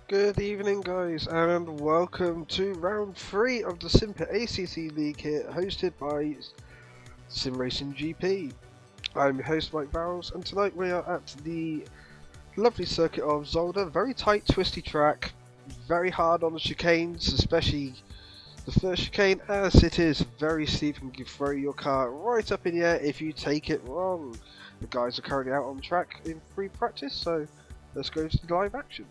Good evening, guys, and welcome to round 3 of the Simpit ACC League here, hosted by Sim Racing GP. I'm your host, M.Vowles, and tonight we are at the lovely circuit of Zolder. Very tight, twisty track, very hard on the chicanes, especially the first chicane, as it is very steep and can throw your car right up in the air if you take it wrong. The guys are currently out on track in free practice, so let's go to the live action.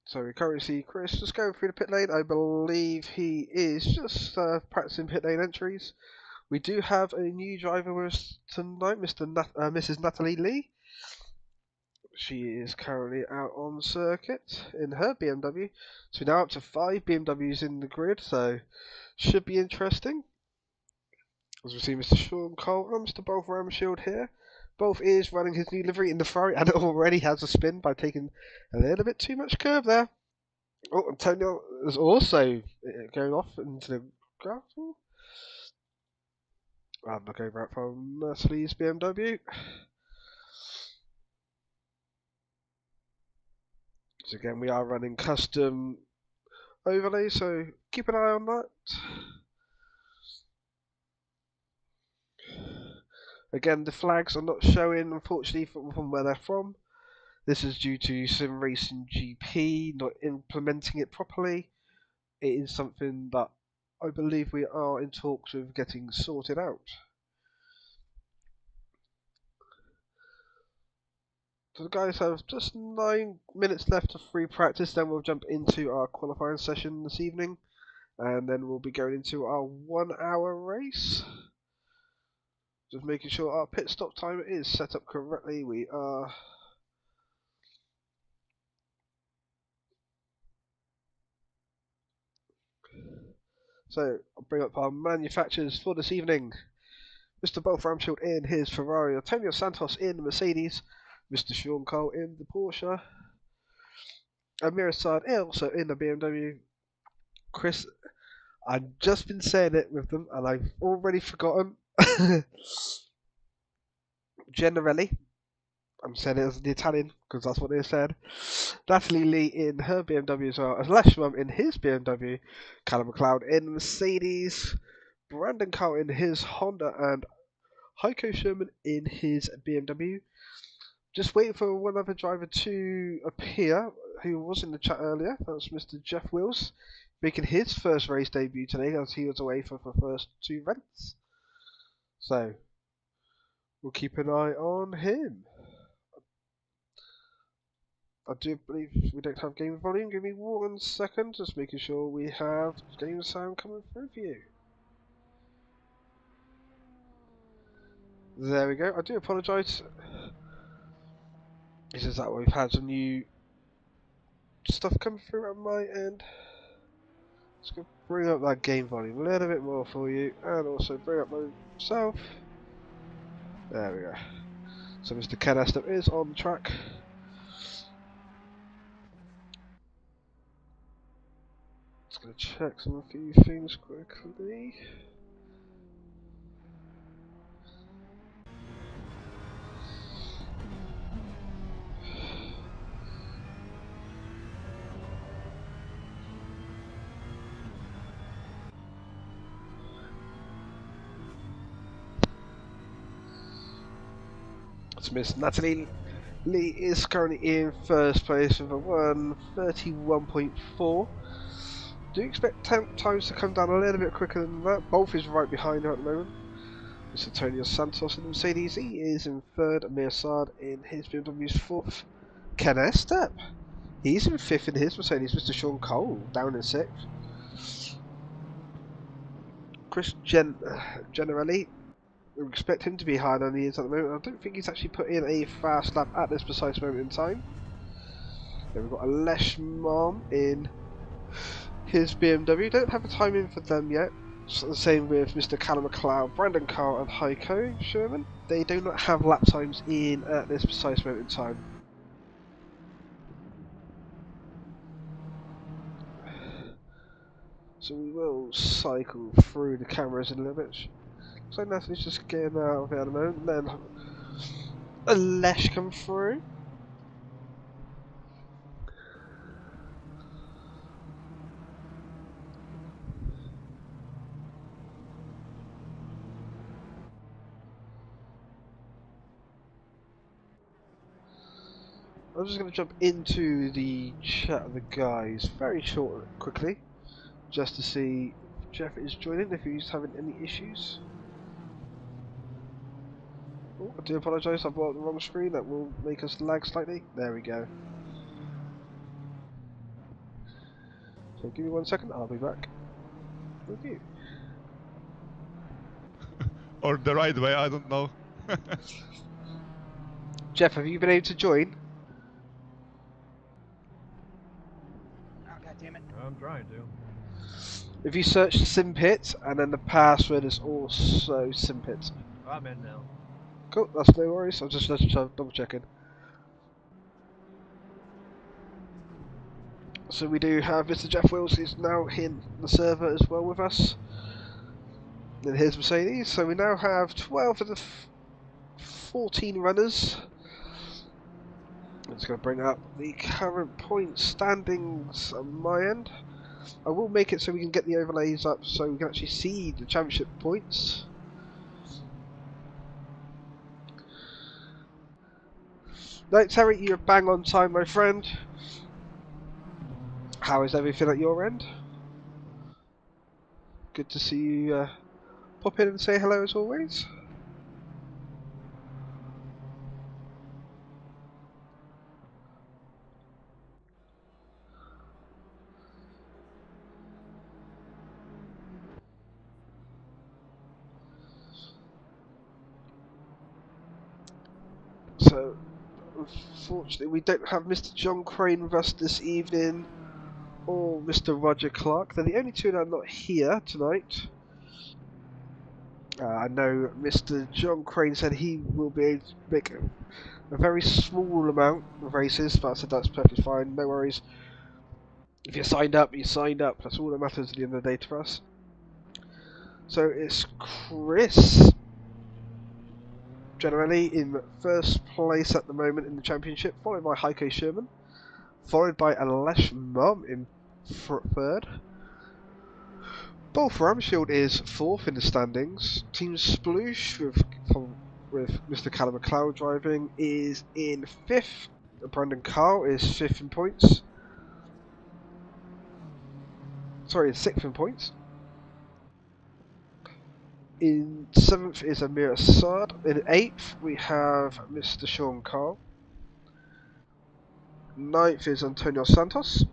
So we currently see Chris just going through the pit lane. I believe he is just practicing pit lane entries. We do have a new driver with us tonight, Mrs. Natalie Lee. She is currently out on circuit in her BMW. So we're now up to 5 BMWs in the grid, so should be interesting. As we see Mr. Sean Cole and Mr. Both Ramshield here. Both is running his new livery in the Ferrari and it already has a spin by taking a little bit too much curve there. Oh, Antonio is also going off into the gravel. I'm not going back from Natalie's BMW. So again, we are running custom overlays, so keep an eye on that. Again, the flags are not showing, unfortunately, from where they're from. This is due to Sim Racing GP not implementing it properly. It is something that I believe we are in talks of getting sorted out. So the guys have just 9 minutes left of free practice, then we'll jump into our qualifying session this evening, and then we'll be going into our 1 hour race. Just making sure our pit stop time is set up correctly. We are So I'll bring up our manufacturers for this evening. Mr. Both Ramshield in his Ferrari, Antonio Santos in the Mercedes, Mr. Sean Cole in the Porsche, Amir Assad also in the BMW. Chris, I've just been saying it with them and I've already forgotten. Generally, I'm saying it as the Italian because that's what they said. Natalie Lee in her BMW as well, as Leshmum in his BMW, Callum McLeod in Mercedes, Brandon Cole in his Honda, and Heiko Sherman in his BMW. Just waiting for one other driver to appear who was in the chat earlier. That's Mr. Jeff Wills, making his first race debut today as he was away for the first 2 events. So we'll keep an eye on him. I do believe we don't have game volume. Give me 1 second, just making sure we have game sound coming through for you. There we go. I do apologise. It's just that we've had some new stuff come through on my end. Just gonna bring up that game volume a little bit more for you, and also bring up myself. There we go. So Mr. Ken Estep is on the track. Just gonna check a few things quickly. So Miss Natalie Lee is currently in first place with a 1:31.4. Do expect times to come down a little bit quicker than that. Both is right behind her at the moment. Mr. Antonio Santos in the Mercedes, he is in third. Amir Saad in his BMW's fourth. Ken Estep, he's in fifth in his Mercedes. Mr. Sean Cole down in sixth. Chris generally, we expect him to be higher than he is at the moment. I don't think he's actually put in a fast lap at this precise moment in time. Then we've got a Leshmum in his BMW. Don't have a time in for them yet. The same with Mr. Callum McLeod, Brandon Carl and Heiko Sherman. They do not have lap times in at this precise moment in time. So we will cycle through the cameras in a little bit. So Natalie's just getting out of it at the moment. Then a Lesh come through. I'm just going to jump into the chat of the guys very quickly, just to see if Jeff is joining, if he's having any issues. Oh, I do apologise, I brought up the wrong screen, that will make us lag slightly. There we go. So give me 1 second, I'll be back with you. Or the right way, I don't know. Jeff, have you been able to join? Oh, God damn it. I'm trying to. If you search Simpit, and then the password is also Simpit. I'm in now. Cool, that's no worries, I'll just double checking. So we do have Mr. Jeff Wills, who's now in the server as well with us. And here's Mercedes. So we now have 12 of the 14 runners. I'm just going to bring up the current point standings on my end. I will make it so we can get the overlays up so we can actually see the championship points. No, Terry, you're bang on time, my friend. How is everything at your end? Good to see you pop in and say hello as always. So, unfortunately, we don't have Mr. John Crane with us this evening, or Mr. Roger Clark. They're the only two that are not here tonight. I know Mr. John Crane said he will be able to make a very small amount of races, but I said that's perfectly fine, no worries. If you're signed up, you're signed up. That's all that matters at the end of the day to us. So it's Chris, generally in first place at the moment in the championship, followed by Heiko Sherman, followed by Alesh Mum in third. Bolf Ramshield is fourth in the standings. Team Sploosh with Mr. Callum McLeod driving is in fifth. Brandon Carl is fifth in points. Sorry, sixth in points. In seventh is Amir Assad. In eighth we have Mr. Sean Carl. Ninth is Antonio Santos.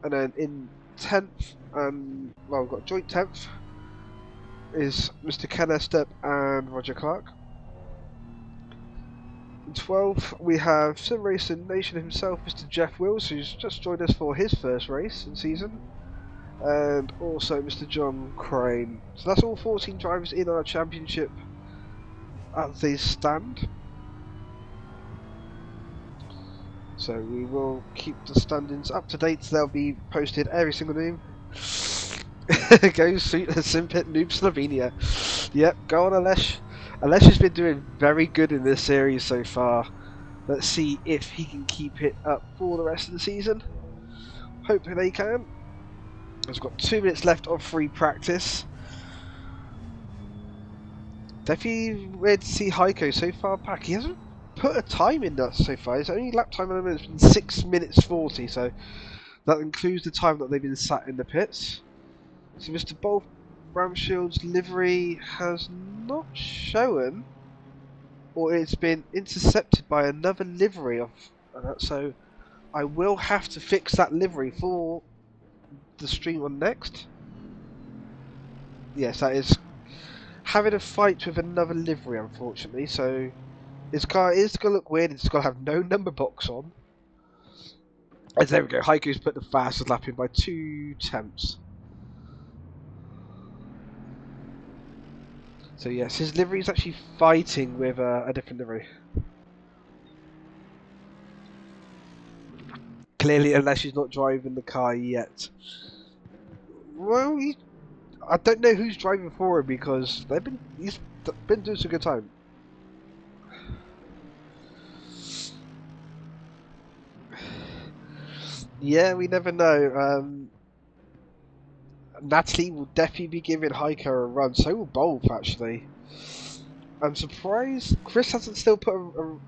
And then in 10th, and well, we've got joint 10th, is Mr. Ken Estep and Roger Clark. In 12th, we have Sim Racing Nation himself, Mr. Jeff Wills, who's just joined us for his first race in season, and also Mr. John Crane. So that's all 14 drivers in our championship as they stand. So we will keep the standings up to date. They'll be posted every single noon. Go Simpit Noob Slovenia. Yep, go on Alesh. Alesh has been doing very good in this series so far. Let's see if he can keep it up for the rest of the season. Hopefully they can. We've got 2 minutes left of free practice. Definitely weird to see Heiko so far back. He hasn't put a time in that so far. His only lap time has been 6 minutes 40, so that includes the time that they've been sat in the pits. So Mr. Bolf Ramshield's livery has not shown, or it's been intercepted by another livery of that, so I will have to fix that livery for the stream on next. Yes, that is having a fight with another livery, unfortunately, so his car is going to look weird. It's going to have no number box on. And there we go, Haiku's put the fastest lap in by 2 tenths. So yes, his livery is actually fighting with a different livery. Clearly, unless he's not driving the car yet. Well, I don't know who's driving for him because he's been doing some good time. Yeah, we never know. Natalie will definitely be giving Hiker a run. So will Bolf, actually. I'm surprised Chris hasn't still put a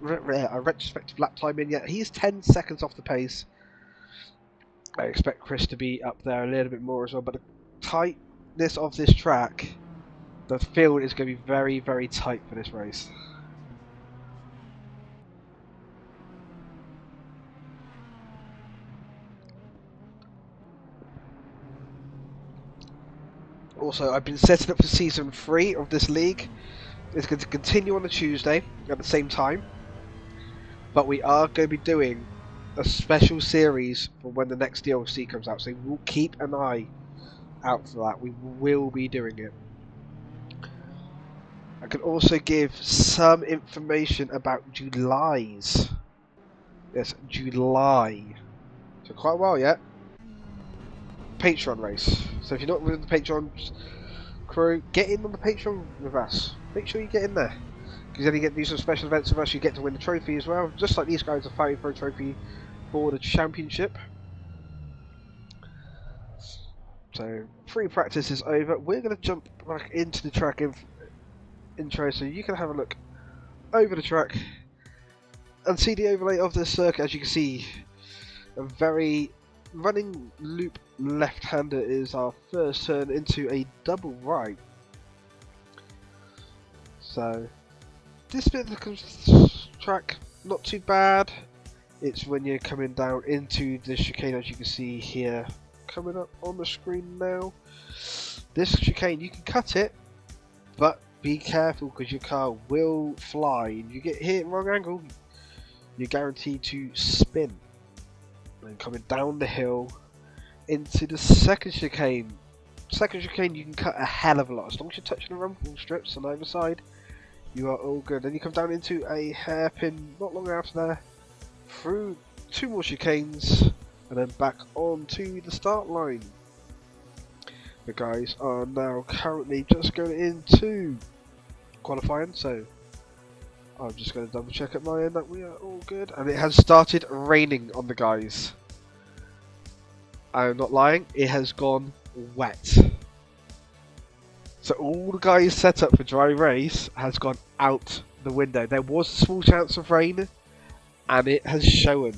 retrospective lap time in yet. He's 10 seconds off the pace. I expect Chris to be up there a little bit more as well, but the tightness of this track, the field is going to be very, very tight for this race. Also, I've been setting up for season 3 of this league. It's going to continue on a Tuesday at the same time, but we are going to be doing a special series for when the next DLC comes out, so we'll keep an eye out for that. We will be doing it. I can also give some information about July's. Yes, July. So quite a while yet. Patreon race. So if you're not with the Patreon crew, get in on the Patreon with us. Make sure you get in there. Because then you get these special events with us, you get to win the trophy as well. Just like these guys are fighting for a trophy for the championship. So, free practice is over. We're going to jump back into the track intro so you can have a look over the track and see the overlay of this circuit. As you can see, a very running loop left-hander is our first turn into a double right. So this bit of the track, not too bad. It's when you're coming down into the chicane, as you can see here, coming up on the screen now. This chicane, you can cut it, but be careful because your car will fly. If you get hit wrong angle, you're guaranteed to spin. And coming down the hill into the second chicane. Second chicane, you can cut a hell of a lot. As long as you're touching the rumble strips on either side, you are all good. Then you come down into a hairpin not long after there, through 2 more chicanes, and then back onto the start line. The guys are now currently just going into qualifying, so I'm just going to double check at my end that we are all good. And it has started raining on the guys. I'm not lying, it has gone wet. So all the guys set up for dry race has gone out the window. There was a small chance of rain, and it has shown.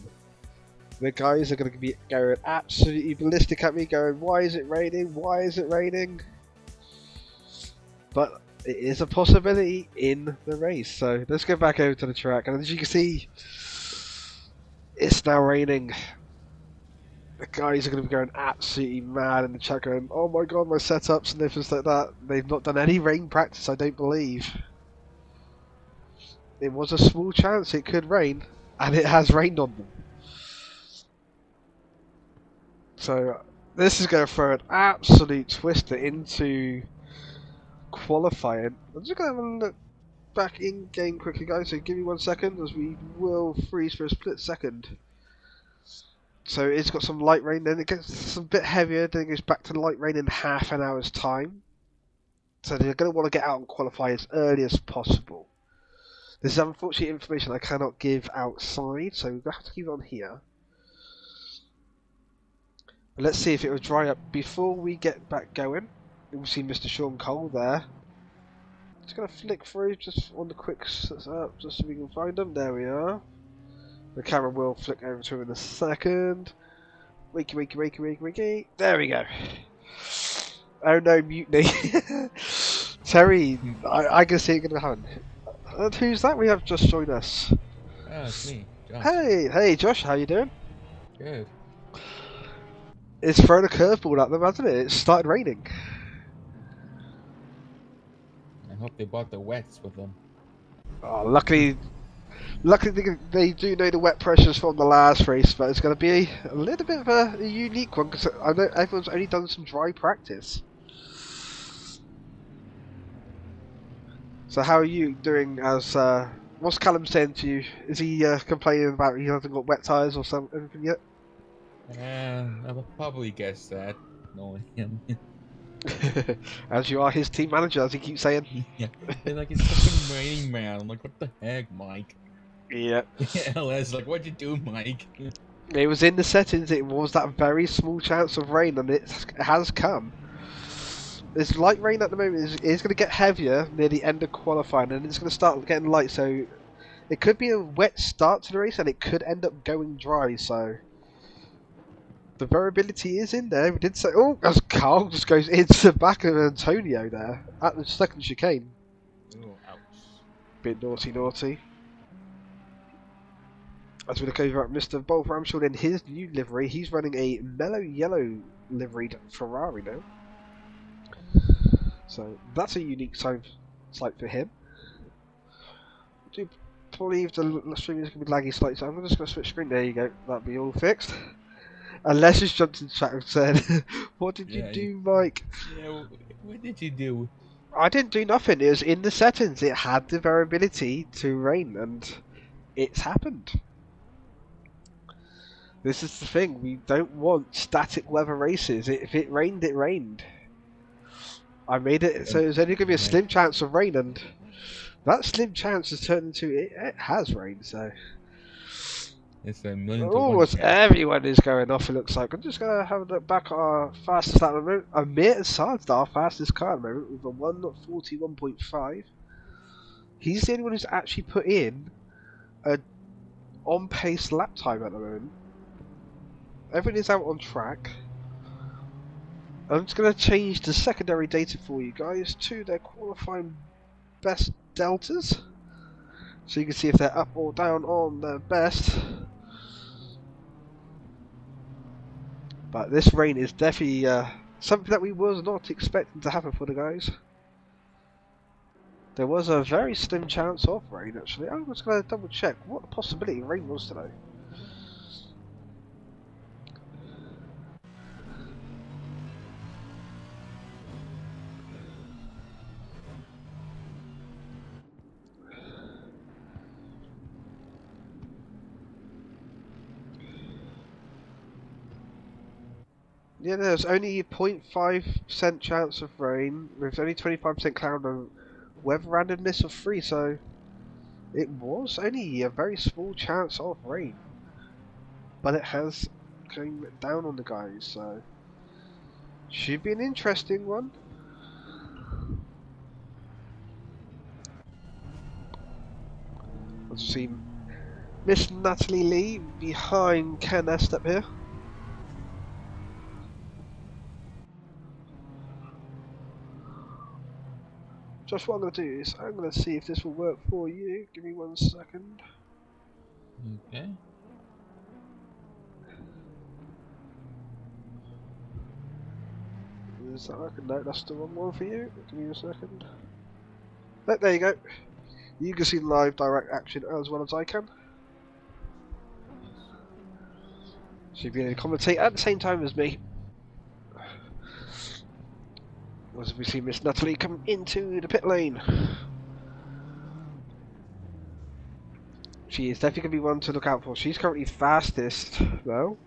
The guys are going to be going absolutely ballistic at me, going, why is it raining? Why is it raining? But it is a possibility in the race. So let's go back over to the track. And as you can see, it's now raining. The guys are going to be going absolutely mad in the chat, going, oh my god, my setups and everything like that. They've not done any rain practice, I don't believe. It was a small chance it could rain, and it has rained on them. So this is going to throw an absolute twister into qualifying. I'm just going to have a look back in game quickly, guys, so give me 1 second as we will freeze for a split second. So it's got some light rain, then it gets a bit heavier, then it goes back to light rain in half an hour's time. So they're going to want to get out and qualify as early as possible. This is unfortunate information I cannot give outside, so we're going to have to keep it on here. But let's see if it will dry up before we get back going. We'll see Mr. Sean Cole there. Just going to flick through just on the quick setup, just so we can find them. There we are. The camera will flick over to him in a second. Wakey, wakey, wakey, wakey, wakey. There we go. Oh no, mutiny. Terry, I can see it going to happen. And who's that? We have just joined us. Oh, it's me, Josh. Hey Josh, how you doing? Good. It's thrown a curveball at them, hasn't it? It started raining. I hope they bought the wets with them. Oh, luckily they do know the wet pressures from the last race, but it's going to be a little bit of a unique one because I know everyone's only done some dry practice. So how are you doing as, what's Callum saying to you? Is he complaining about he hasn't got wet tyres or anything yet? I would probably guess that, knowing him. As you are his team manager, as he keeps saying. Yeah, they're like, it's fucking raining, man. I'm like, what the heck, Mike? Yeah. LS like, what'd you do, Mike? It was in the settings. It was that very small chance of rain, and it has come. There's light rain at the moment. It's going to get heavier near the end of qualifying, and it's going to start getting light. So it could be a wet start to the race, and it could end up going dry. So the variability is in there. We did say, oh, as Carl just goes into the back of Antonio there at the second chicane. Oh, ouch. Bit naughty, naughty. As we look over at Mr. Wolframshaw in his new livery, he's running a mellow yellow liveried Ferrari now. So that's a unique sight for him. I do believe the stream is going to be laggy slightly, so I'm just going to switch screen. There you go, that'll be all fixed. Unless it's jumped in chat and said, what did you do, Mike? Yeah, what did you do? I didn't do nothing. It was in the settings. It had the variability to rain, and it's happened. This is the thing. We don't want static weather races. If it rained, it rained. I made it so there's only going to be a slim chance of rain, and that slim chance has turned into it has rained. So It's a million. almost everyone is going off. It looks like. I'm just going to have a look back at our fastest at the moment. Amir Assad's our fastest car at the moment with a 1:41.5. He's the only one who's actually put in a on-pace lap time at the moment. Everything is out on track. I'm just going to change the secondary data for you guys to their qualifying best deltas, so you can see if they're up or down on their best. But this rain is definitely something that we was not expecting to happen for the guys. There was a very slim chance of rain actually. I'm just going to double check what the possibility of rain was today. Yeah, there's only a 0.5% chance of rain, with only 25% cloud and weather randomness of 3, so it was only a very small chance of rain. But it has come down on the guys, so should be an interesting one. I've seen Miss Natalie Lee behind Ken Estep here. Just what I'm going to do is, I'm going to see if this will work for you. Give me 1 second. Okay. Is that working? No, that's the wrong one for you. Give me a second. Oh, there you go. You can see live direct action as well as I can. So you'll be able to commentate at the same time as me. As we see Miss Natalie come into the pit lane. She is definitely going to be one to look out for. She's currently fastest, though.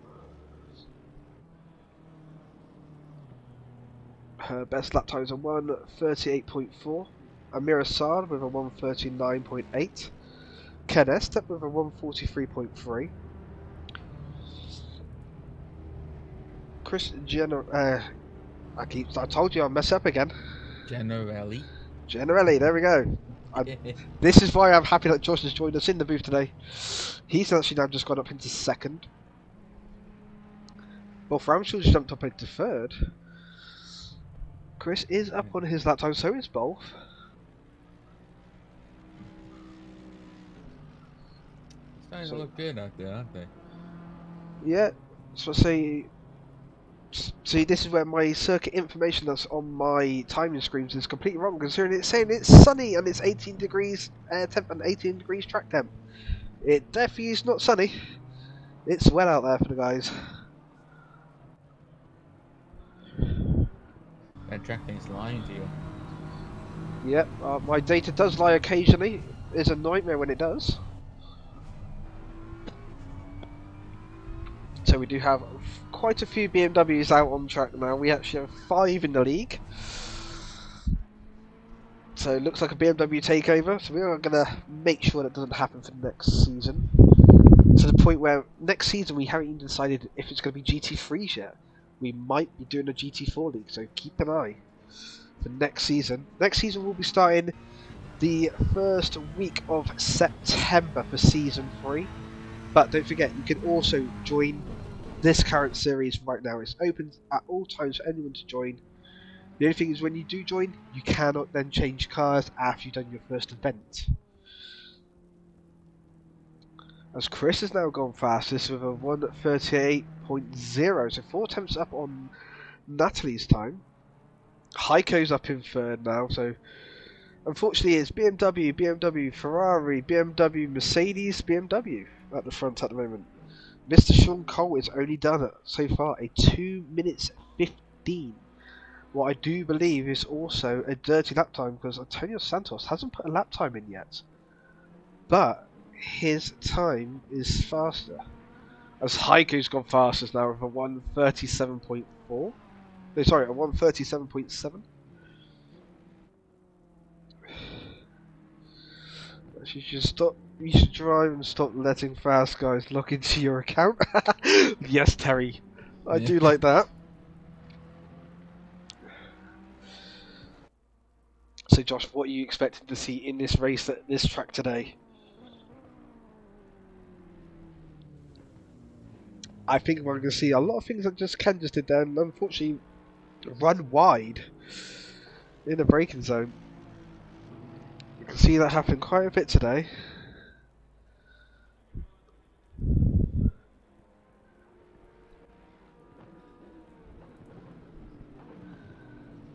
Her best lap time is a 1:38.4. Amira Saad with a 1:39.8. Ken Estep with a 1:43.3. Chris Jenner. I told you I'll mess up again. Generally. There we go. This is why I'm happy that Josh has joined us in the booth today. He's actually now just gone up into second. Well, Ramshaw's jumped up into third. Chris is up on his lap time, so is Bolf. Starting to look good out there, aren't they? Yeah, so I say. See, this is where my circuit information that's on my timing screens is completely wrong, considering it's saying it's sunny and it's 18 degrees air temp and 18 degrees track temp. It definitely is not sunny. It's wet out there for the guys. That track thing's lying to you. Yep, my data does lie occasionally. It's a nightmare when it does. So we do have quite a few BMWs out on track now. We actually have 5 in the league. So it looks like a BMW takeover. So we are going to make sure that doesn't happen for next season. To the point where next season we haven't even decided if it's going to be GT3s yet. We might be doing a GT4 league, so keep an eye for next season. Next season we'll be starting the first week of September for season 3. But don't forget, you can also join this current series right now. It's open at all times for anyone to join. The only thing is, when you do join, you cannot then change cars after you've done your first event. As Chris has now gone fastest with a 1:38.0, so 4 attempts up on Natalie's time. Heiko's up in third now, so unfortunately it's BMW, Ferrari, BMW, Mercedes, BMW at the front at the moment. Mr. Sean Cole has only done so far a 2 minutes 15. What I do believe is also a dirty lap time, because Antonio Santos hasn't put a lap time in yet. But his time is faster. As Heiko's gone fastest now with a 1:37.4. No, sorry, a 1:37.7. You should stop. You should drive and stop letting fast guys log into your account. Yes, Terry, I do like that. So, Josh, what are you expecting to see in this race at this track today? I think we're going to see a lot of things that Ken just did there, and unfortunately run wide in the braking zone. You can see that happen quite a bit today.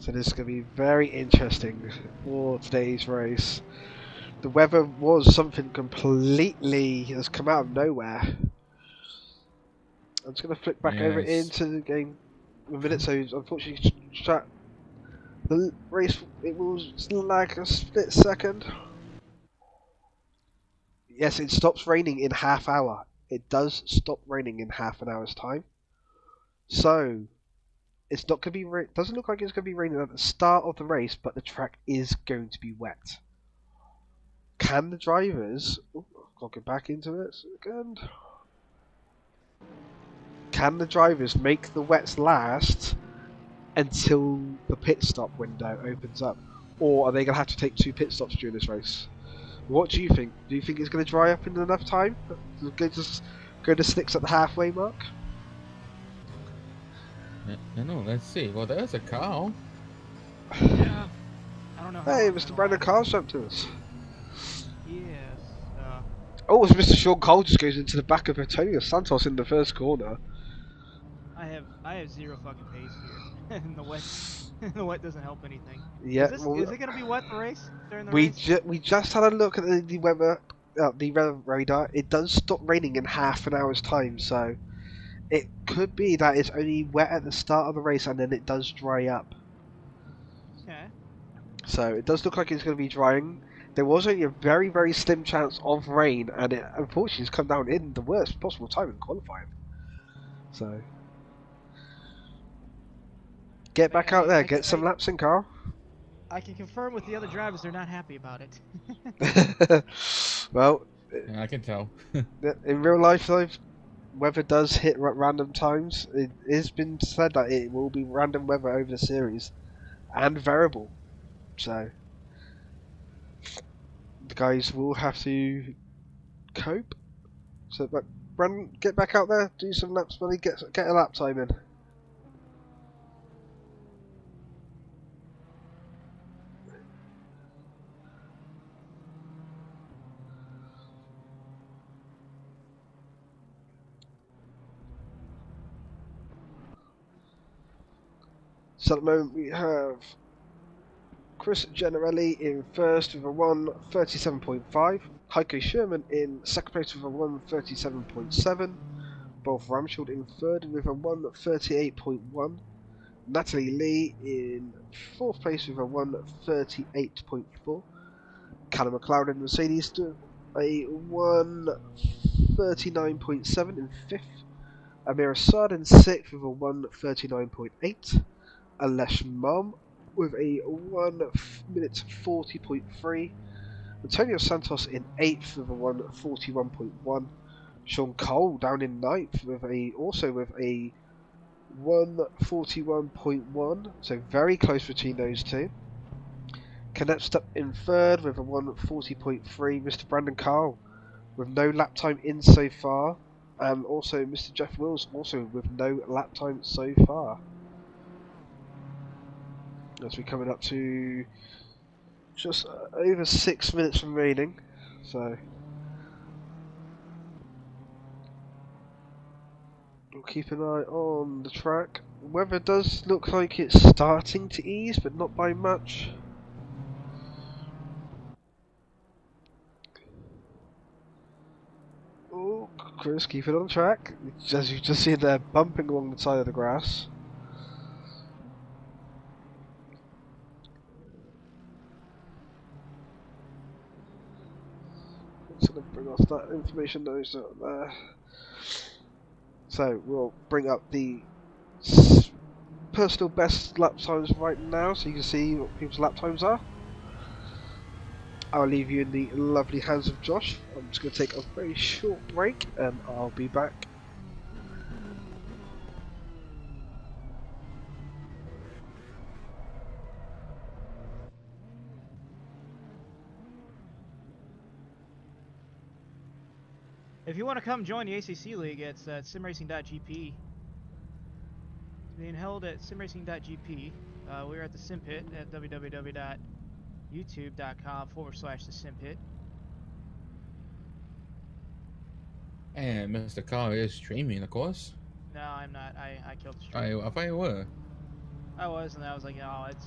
So this is going to be very interesting for today's race. The weather was something completely has come out of nowhere. I'm just going to flick back over into the game in a minute. So unfortunately, the race, it will lag a split second. Yes, it stops raining in half hour. It does stop raining in half an hour's time. So it's not going to be. Doesn't look like it's going to be raining at the start of the race, but the track is going to be wet. Can the drivers? I'll get back into it again. Can the drivers make the wets last until the pit stop window opens up, or are they going to have to take 2 pit stops during this race? What do you think? Do you think it's going to dry up in enough time to go to slicks at the halfway mark? I know. Let's see. Well, there's a cow. Yeah. I don't know. Hey, Mr. Brandon Carl's jumped to us. Yes. Oh, as Mr. Sean Cole just goes into the back of Antonio Santos in the first corner. I have zero fucking pace here, and the wet, the wet doesn't help anything. Yeah. Is it gonna be wet the race during the race? We just had a look at the weather radar. It does stop raining in half an hour's time, so it could be that it's only wet at the start of the race and then it does dry up. Okay. So it does look like it's going to be drying. There was only a very, very slim chance of rain, and it unfortunately has come down in the worst possible time in qualifying. So get back out there, get some laps in, Carl. I can confirm with the other drivers they're not happy about it. Well, I can tell. in real life, though, weather does hit at random times. It has been said that it will be random weather over the series and variable. So the guys will have to cope. So, but Brandon, get back out there, do some laps, buddy. Get a lap time in. So at the moment we have Chris Generelli in first with a 1:37.5, Heiko Sherman in second place with a 1:37.7, Rolf Ramschild in third with a 1:38.1, Natalie Lee in fourth place with a 1:38.4, Callum McLeod in Mercedes to a 1:39.7 in fifth, Amir Assad in sixth with a 1:39.8, Alesh Mum with a 1:40.3, Antonio Santos in 8th with a 1:41.1, Sean Cole down in ninth with a 141.1, so very close between those two. Canett's up in third with a 140.3. Mr. Brandon Carl with no lap time in so far, and also Mr. Jeff Wills also with no lap time so far. As we're coming up to just over 6 minutes remaining, so we'll keep an eye on the track. Weather does look like it's starting to ease, but not by much. Oh, Chris, keep it on track. As you just see there, bumping along the side of the grass. Just going to bring off that information noise up there. So we'll bring up the personal best lap times right now, so you can see what people's lap times are. I'll leave you in the lovely hands of Josh. I'm just going to take a very short break and I'll be back. If you want to come join the ACC League, it's at simracing.gp. It's being held at simracing.gp. We're at the Simpit at www.youtube.com/thesimpit. And Mr. Carl is streaming, of course. No, I'm not. I killed the stream. I thought you were. I was, and I was like, oh, it's.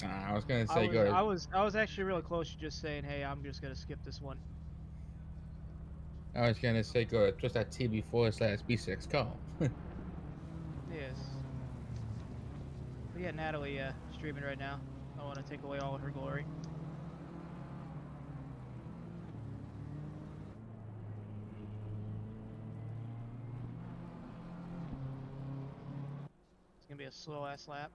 I was gonna say good. I was actually really close to just saying, hey, I'm just gonna skip this one. I was gonna say good. Just that TB4/B6 Carl. Yes. But yeah, Natalie streaming right now. I want to take away all of her glory. It's gonna be a slow ass lap.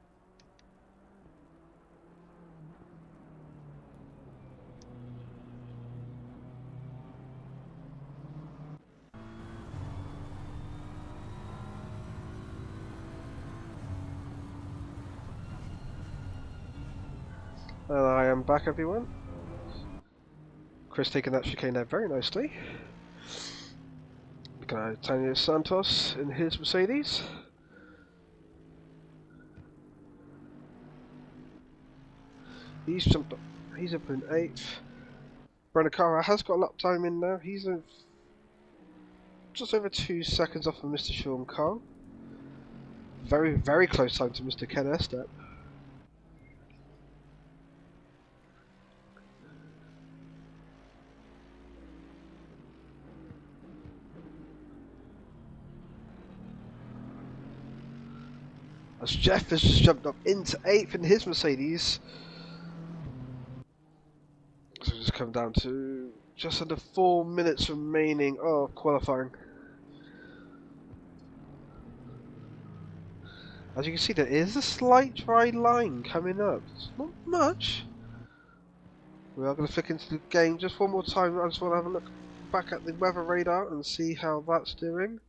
And I am back, everyone. Chris taking that chicane there very nicely. Looking at Tanya Santos in his Mercedes. He's jumped up. He's up in 8th. Brandon Carr has got a lap time in now. He's just over 2 seconds off of Mr. Sean Carr. Very, very close time to Mr. Ken Estep. As Jeff has just jumped up into 8th in his Mercedes. So we just come down to just under 4 minutes remaining of qualifying. As you can see, there is a slight dry line coming up. It's not much. We are going to flick into the game just one more time. I just want to have a look back at the weather radar and see how that's doing.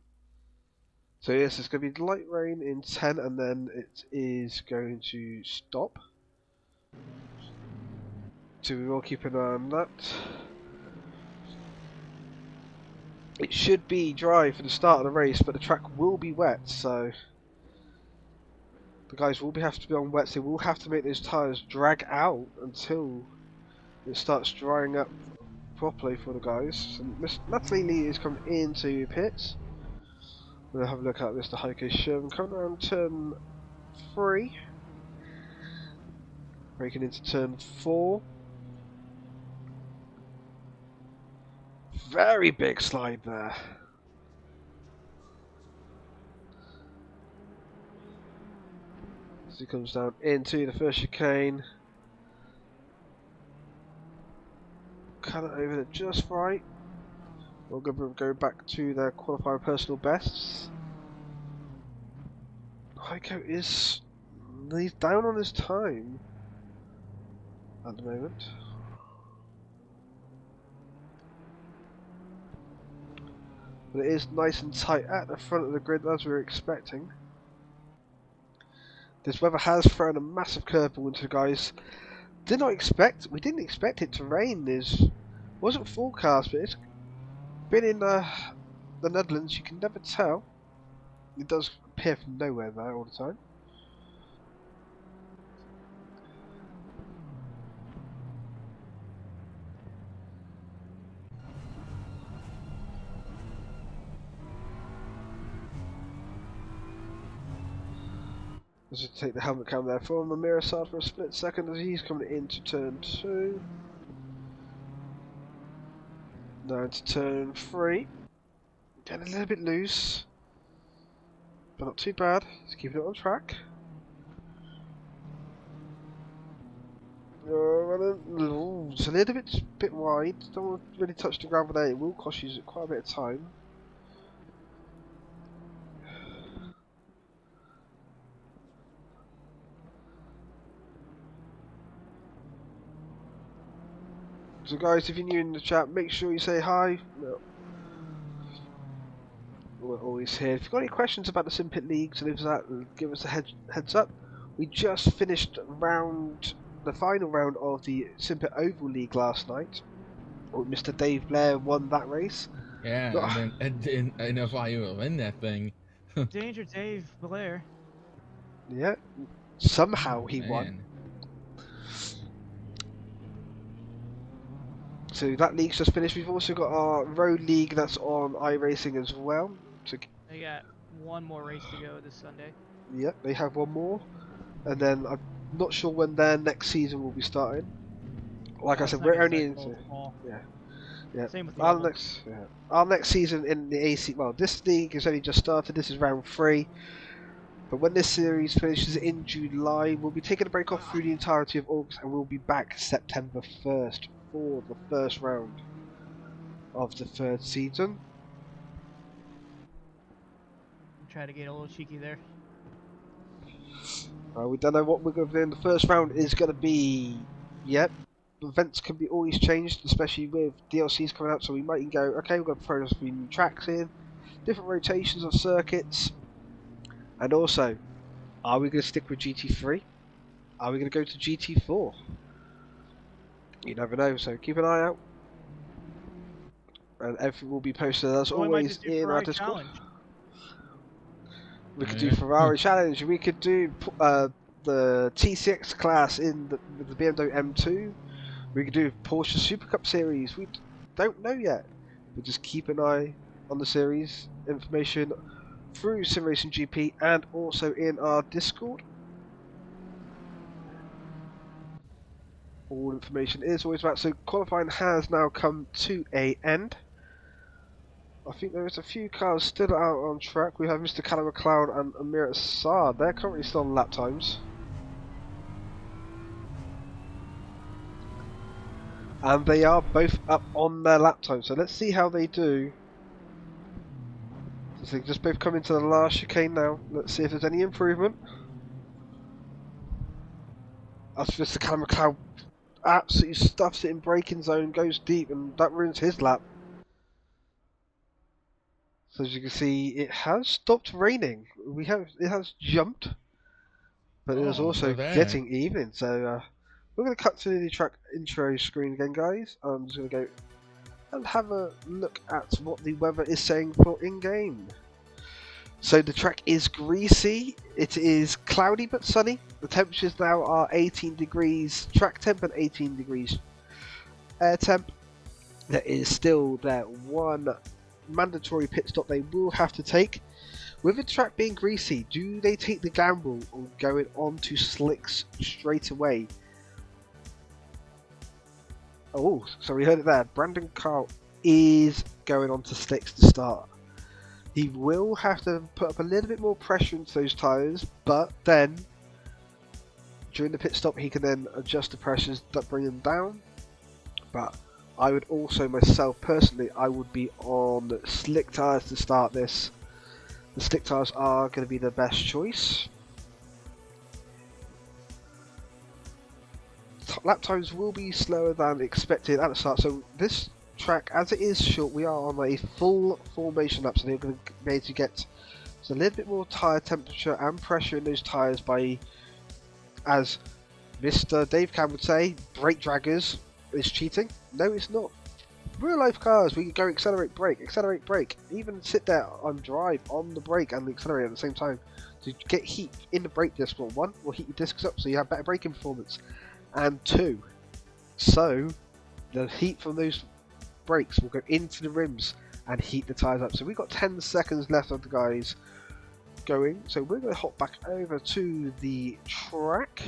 So yes, it's going to be light rain in 10 and then it is going to stop. So we will keep an eye on that. It should be dry for the start of the race, but the track will be wet, so the guys will have to be on wets. They will have to make those tyres drag out until it starts drying up properly for the guys. So Miss Natalie Lee is coming into pits. We'll have a look at Mr. Heiko Sherman coming around turn 3. Breaking into turn 4. Very big slide there. As he comes down into the first chicane. Cut it over there just right. We're going to go back to their qualifying personal bests. Heiko he's down on his time at the moment. but it is nice and tight at the front of the grid as we were expecting. This weather has thrown a massive curveball into the guys. We didn't expect it to rain. It wasn't forecast, but it's been in the Netherlands. You can never tell. It does appear from nowhere though all the time. Let's just take the helmet cam there from the mirror side for a split second as he's coming into turn 2. Now into turn 3. Getting a little bit loose, but not too bad. Just keeping it on track. It's a little bit wide. Don't want to really touch the ground there. It will cost you quite a bit of time. So guys, if you're new in the chat, make sure you say hi. No. We're always here. If you've got any questions about the Simpit Leagues and if that, give us a heads up. We just finished the final round of the Simpit Oval League last night. Mr. Dave Blair won that race. Yeah, and then I know if I will win that thing. Danger Dave Blair. Yeah, somehow he won. So that league's just finished. We've also got our road league that's on iRacing as well. So they got one more race to go this Sunday. Yep, they have one more, and then I'm not sure when their next season will be starting. Like I said, we're only into yeah. Same with our next season in the AC. Well, this league has only just started. This is round 3. But when this series finishes in July, we'll be taking a break off through the entirety of August, and we'll be back September 1st for the first round of the 3rd season. Try to get a little cheeky there. We don't know what we're going to do in the first round is going to be yet. Events can be always changed, especially with DLCs coming out, so we might go, okay, we're going to throw a few new tracks in, different rotations of circuits, and also, are we going to stick with GT3? Are we going to go to GT4? You never know, so keep an eye out. And everything will be posted as always in our Discord. Challenge. We could do Ferrari Challenge, we could do the T6 class in the BMW M2. We could do Porsche Super Cup Series. We don't know yet. But just keep an eye on the series information through SimRacing GP and also in our Discord. All information is always about. So qualifying has now come to an end. I think there is a few cars still out on track. We have Mr. Callum McLeod and Amir Assad. They're currently still on lap times. And they are both up on their lap time, so let's see how they do. So they just both come into the last chicane now. Let's see if there's any improvement. That's Mr. Callum McLeod absolutely stuffs it in braking zone, goes deep, and that ruins his lap. So as you can see, it has stopped raining. It has jumped, but it is also getting even. So we're going to cut to the track intro screen again, guys. I'm just going to go and have a look at what the weather is saying for in-game. So the track is greasy. It is cloudy but sunny. The temperatures now are 18 degrees track temp and 18 degrees air temp. There is still that one mandatory pit stop they will have to take. With the track being greasy, do they take the gamble on going on to slicks straight away? Oh, so we heard it there. Brandon Carl is going on to slicks to start. He will have to put up a little bit more pressure into those tyres, but then during the pit stop he can then adjust the pressures that bring them down. But I would also myself personally, I would be on slick tyres to start this. The slick tyres are going to be the best choice. Lap times will be slower than expected at the start, so this track, as it is short, we are on a full formation lap, so they're going to be able to get a little bit more tyre temperature and pressure in those tyres by, as Mr. Dave Cam would say, brake draggers is cheating. No, it's not. Real life cars, we go accelerate, brake, even sit there and drive on the brake and the accelerator at the same time to get heat in the brake disc. Well, one, will heat your discs up so you have better braking performance, and two, so the heat from those brakes will go into the rims and heat the tyres up. So we've got 10 seconds left of the guys going, so we're going to hop back over to the track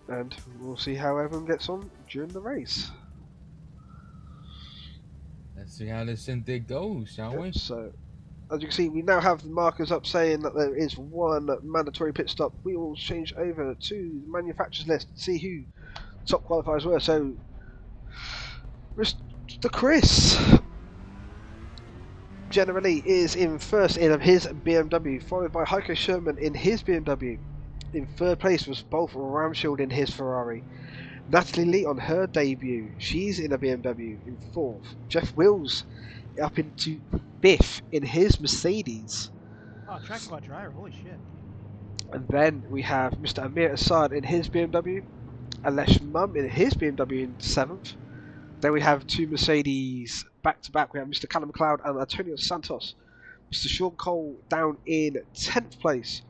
and we'll see how everyone gets on during the race. Let's see how this Simpit goes, shall we? So, as you can see, we now have the markers up saying that there is one mandatory pit stop. We will change over to the manufacturers list to see who top qualifiers were. So, Mr. Chris generally is in first in his BMW, followed by Heiko Sherman in his BMW. In third place was Bolf Ramschild in his Ferrari. Natalie Lee on her debut, she's in a BMW in fourth. Jeff Wills up into fifth in his Mercedes. Oh, track about driver, holy shit. And then we have Mr. Amir Assad in his BMW, Alesh Mum in his BMW in seventh. Then we have two Mercedes back to back. We have Mr. Callum McLeod and Antonio Santos. Mr. Sean Cole down in 10th place.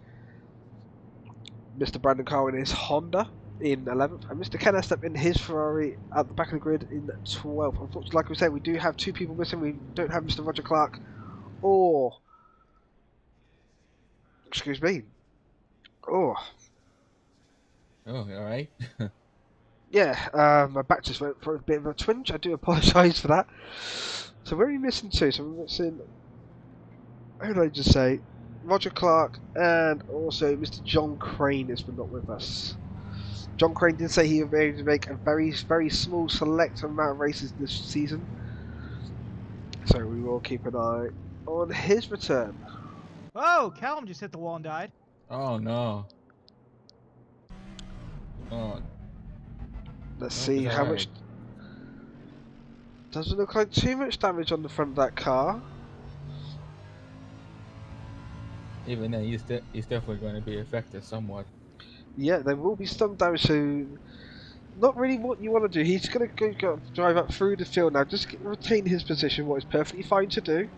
Mr. Brandon Carr in his Honda in 11th, and Mr. Ken Estep in his Ferrari at the back of the grid in 12th. Unfortunately, like we said, we do have two people missing. We don't have Mr. Roger Clark or, excuse me, oh alright. yeah, my back just went for a bit of a twinge. I do apologise for that. So where are we missing two? So we're missing, who did I just say? Roger Clark and also Mr. John Crane is not with us. John Crane did say he would be able to make a very, very small select amount of races this season. So we will keep an eye on his return. Oh, Callum just hit the wall and died. Oh no. Oh. Let's see how much. Doesn't look like too much damage on the front of that car. Even then, he's definitely going to be affected somewhat. Yeah, there will be some damage, so not really what you want to do. He's going to go drive up through the field now, just retain his position, what is perfectly fine to do.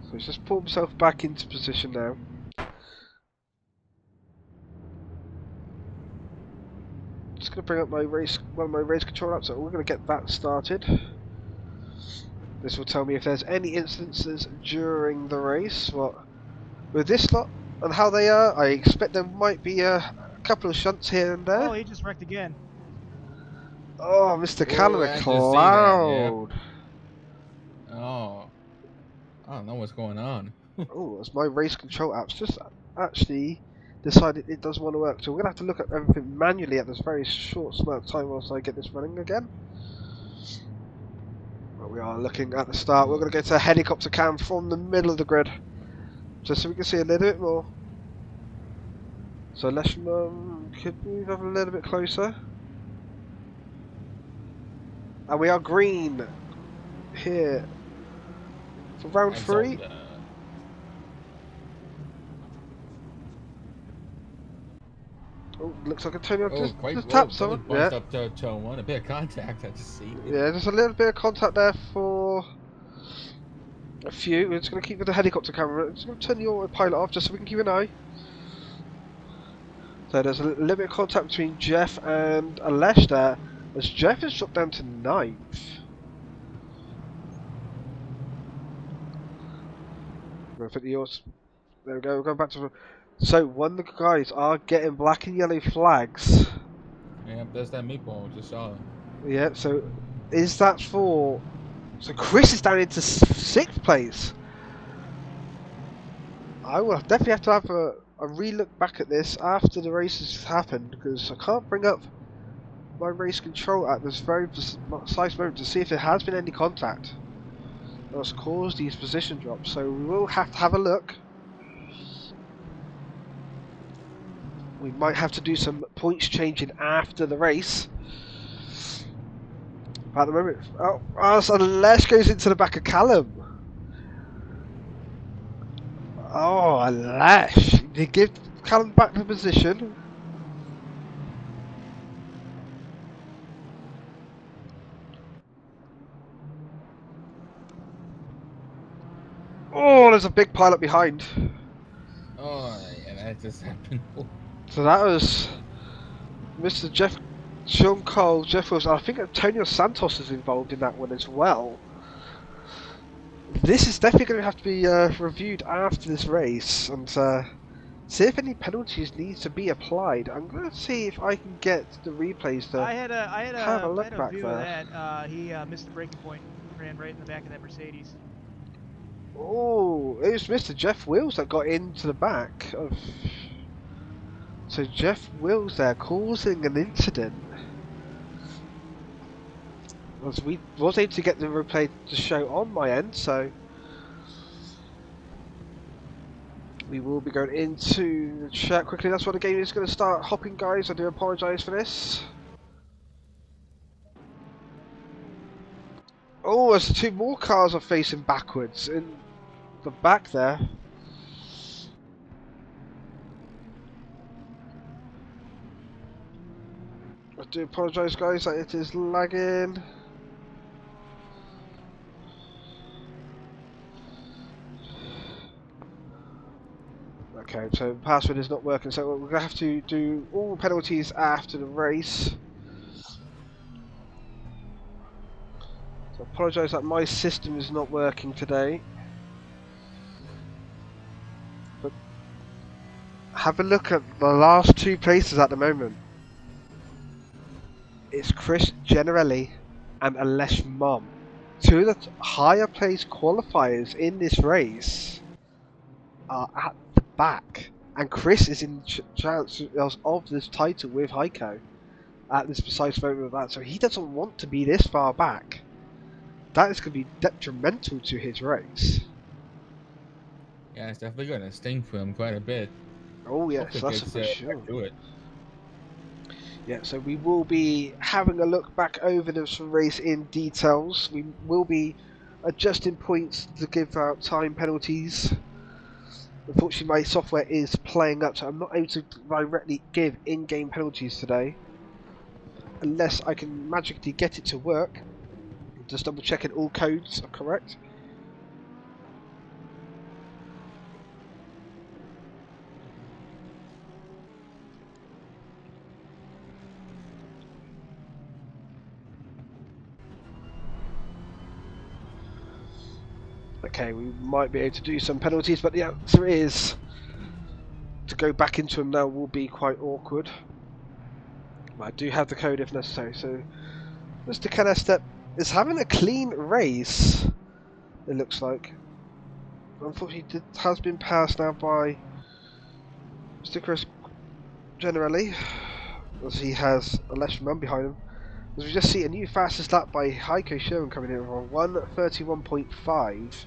So he's just pulled himself back into position now. Just going to bring up my one of my race control apps, so we're going to get that started. This will tell me if there's any instances during the race. Well, with this lot and how they are, I expect there might be a couple of shunts here and there. Oh, he just wrecked again. Oh, Mr. Callum I just see McLeod. that, yeah. Oh, I don't know what's going on. Oh, that's my race control apps just actually decided it doesn't want to work. So we're going to have to look at everything manually at this very short amount of time whilst I get this running again. We are looking at the start. We're going to go to a helicopter cam from the middle of the grid, just so we can see a little bit more. So let's could move up a little bit closer. And we are green here for round 3. Oh, looks like Antonio just tapped someone. Yeah. Up to turn 1, a bit of contact. I just see. Yeah, just a little bit of contact there for a few. We're just going to keep with the helicopter camera. I'm just going to turn the autopilot off just so we can keep an eye. So there's a little bit of contact between Jeff and Alesh there, as Jeff is dropped down to 9th. There we go, we're going back to. So one of the guys are getting black and yellow flags. Yeah, that's that meatball, just saw it. Yeah, so is that for... So Chris is down into 6th place. I will definitely have to have a re-look back at this after the race has happened, because I can't bring up my race control at this very precise moment to see if there has been any contact that's caused these position drops. So we will have to have a look. We might have to do some points changing after the race. At the moment, so Les goes into the back of Callum. Oh, Lash! They give Callum back the position. Oh, there's a big pile up behind. Oh, yeah, that just happened. So that was Mr. Sean Cole, Jeff Wilson. I think Antonio Santos is involved in that one as well. This is definitely going to have to be reviewed after this race and see if any penalties need to be applied. I'm going to see if I can get the replays to I had have a look a back view there. of that. He missed the braking point, ran right in the back of that Mercedes. Oh, it was Mr. Jeff Wills that got into the back of. So Jeff Wills there causing an incident. We was able to get the replay to show on my end, so we will be going into the chat quickly. That's why the game is going to start hopping, guys. I do apologise for this. Oh, as the two more cars are facing backwards in the back there. I do apologise, guys, that it is lagging. Okay, so the password is not working, so we're going to have to do all penalties after the race. So I apologise that my system is not working today. But have a look at the last two places at the moment. It's Chris Generelli and Alesh Mom. Two of the higher placed qualifiers in this race are at the back. And Chris is in chance of this title with Heiko at this precise moment of that. So he doesn't want to be this far back. That is going to be detrimental to his race. Yeah, it's definitely going to sting for him quite a bit. Oh yes, Hope it that's gets, for sure. back to it. Yeah, so we will be having a look back over this race in details. We will be adjusting points to give out time penalties. Unfortunately, my software is playing up, so I'm not able to directly give in-game penalties today. Unless I can magically get it to work. Just double checking all codes are correct. Okay, we might be able to do some penalties, but the answer is to go back into them now will be quite awkward. I do have the code if necessary, so Mr. Canestep is having a clean race, it looks like. Unfortunately, it has been passed now by Mr. Chris Generelli, as he has a less run behind him. As we just see a new fastest lap by Heiko Sherman coming in on 1:31.5.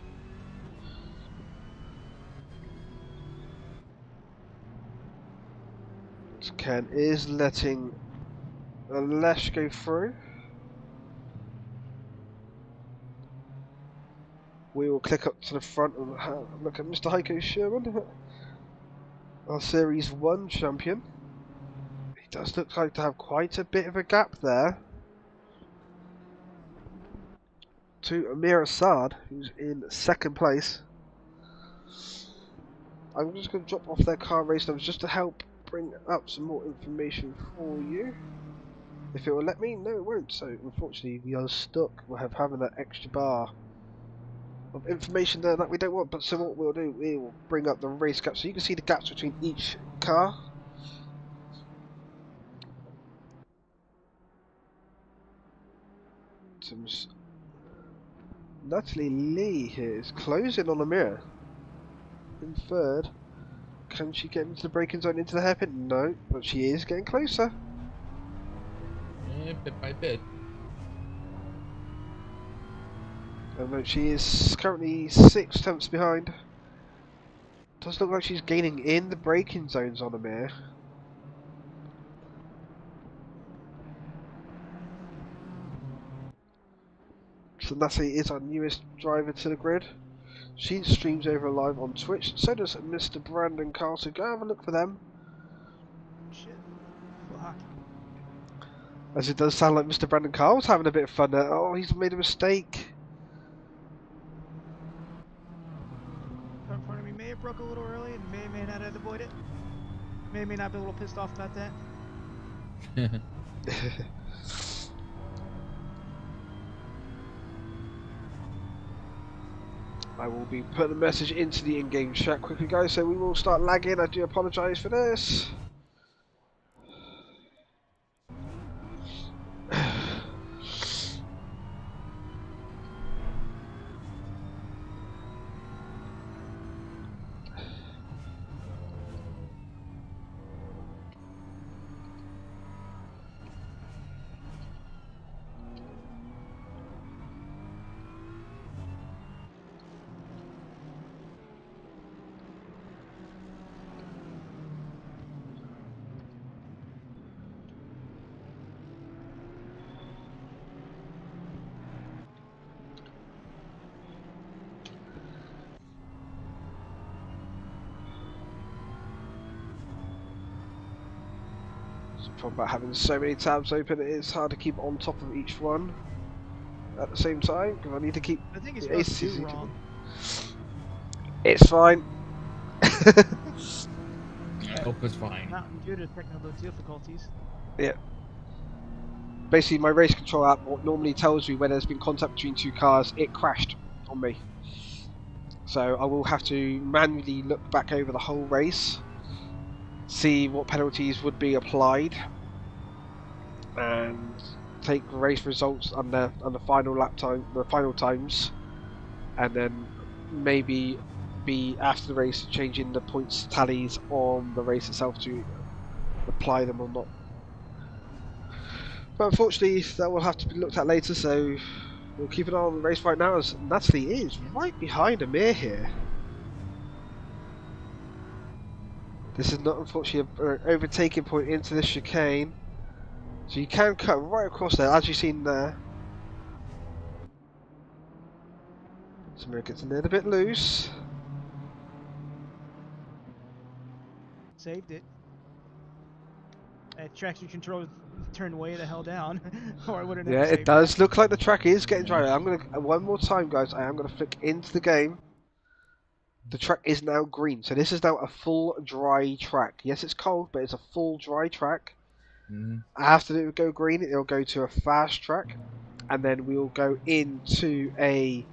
Ken is letting Lesh go through. We will click up to the front and look at Mr. Heiko Sherman, our Series 1 champion. He does look like to have quite a bit of a gap there to Amir Assad, who's in second place. I'm just going to drop off their car race numbers just to help bring up some more information for you. If it will let me, no it won't, so unfortunately we are stuck with having that extra bar of information there that we don't want. But so what we'll do, we will bring up the race gap so you can see the gaps between each car. Natalie Lee here is closing on Amir in third. Can she get into the braking zone, into the hairpin? No, but she is getting closer. Yeah, bit by bit. And she is currently 6 tenths behind. Does look like she's gaining in the braking zones on Amir. So Natalie is our newest driver to the grid. She streams over live on Twitch. So does Mr. Brandon Carl. So go have a look for them. Shit. Fuck. As it does sound like Mr. Brandon Carl's having a bit of fun there. Oh, he's made a mistake. Car in front of me may have broke a little early and may not have avoided it. May not be a little pissed off about that. I will be putting a message into the in-game chat quickly, guys, so we will start lagging. I do apologise for this. Problem about having so many tabs open, it is hard to keep on top of each one at the same time because I need to keep I think it's the supposed to ACC do wrong. It's fine. I hope it's fine. Not due to technical difficulties. Yeah. Basically, my race control app what normally tells me when there's been contact between two cars, it crashed on me. So I will have to manually look back over the whole race, see what penalties would be applied, and take race results on the final lap time, the final times, and then maybe be after the race changing the points tallies on the race itself to apply them or not. But unfortunately, that will have to be looked at later. So we'll keep an eye on the race right now, as Natalie is right behind Amir here. This is not unfortunately an overtaking point into this chicane, so you can cut right across there, as you've seen there. So Amir gets a little bit loose. Saved it. That traction control turned way the hell down, or I wouldn't have Yeah, saved it does look like the track is getting dry. I'm gonna one more time, guys. I am gonna flick into the game. The track is now green, so this is now a full dry track. Yes, it's cold, but it's a full dry track. After it will go green, it'll go to a fast track, and then we'll go into a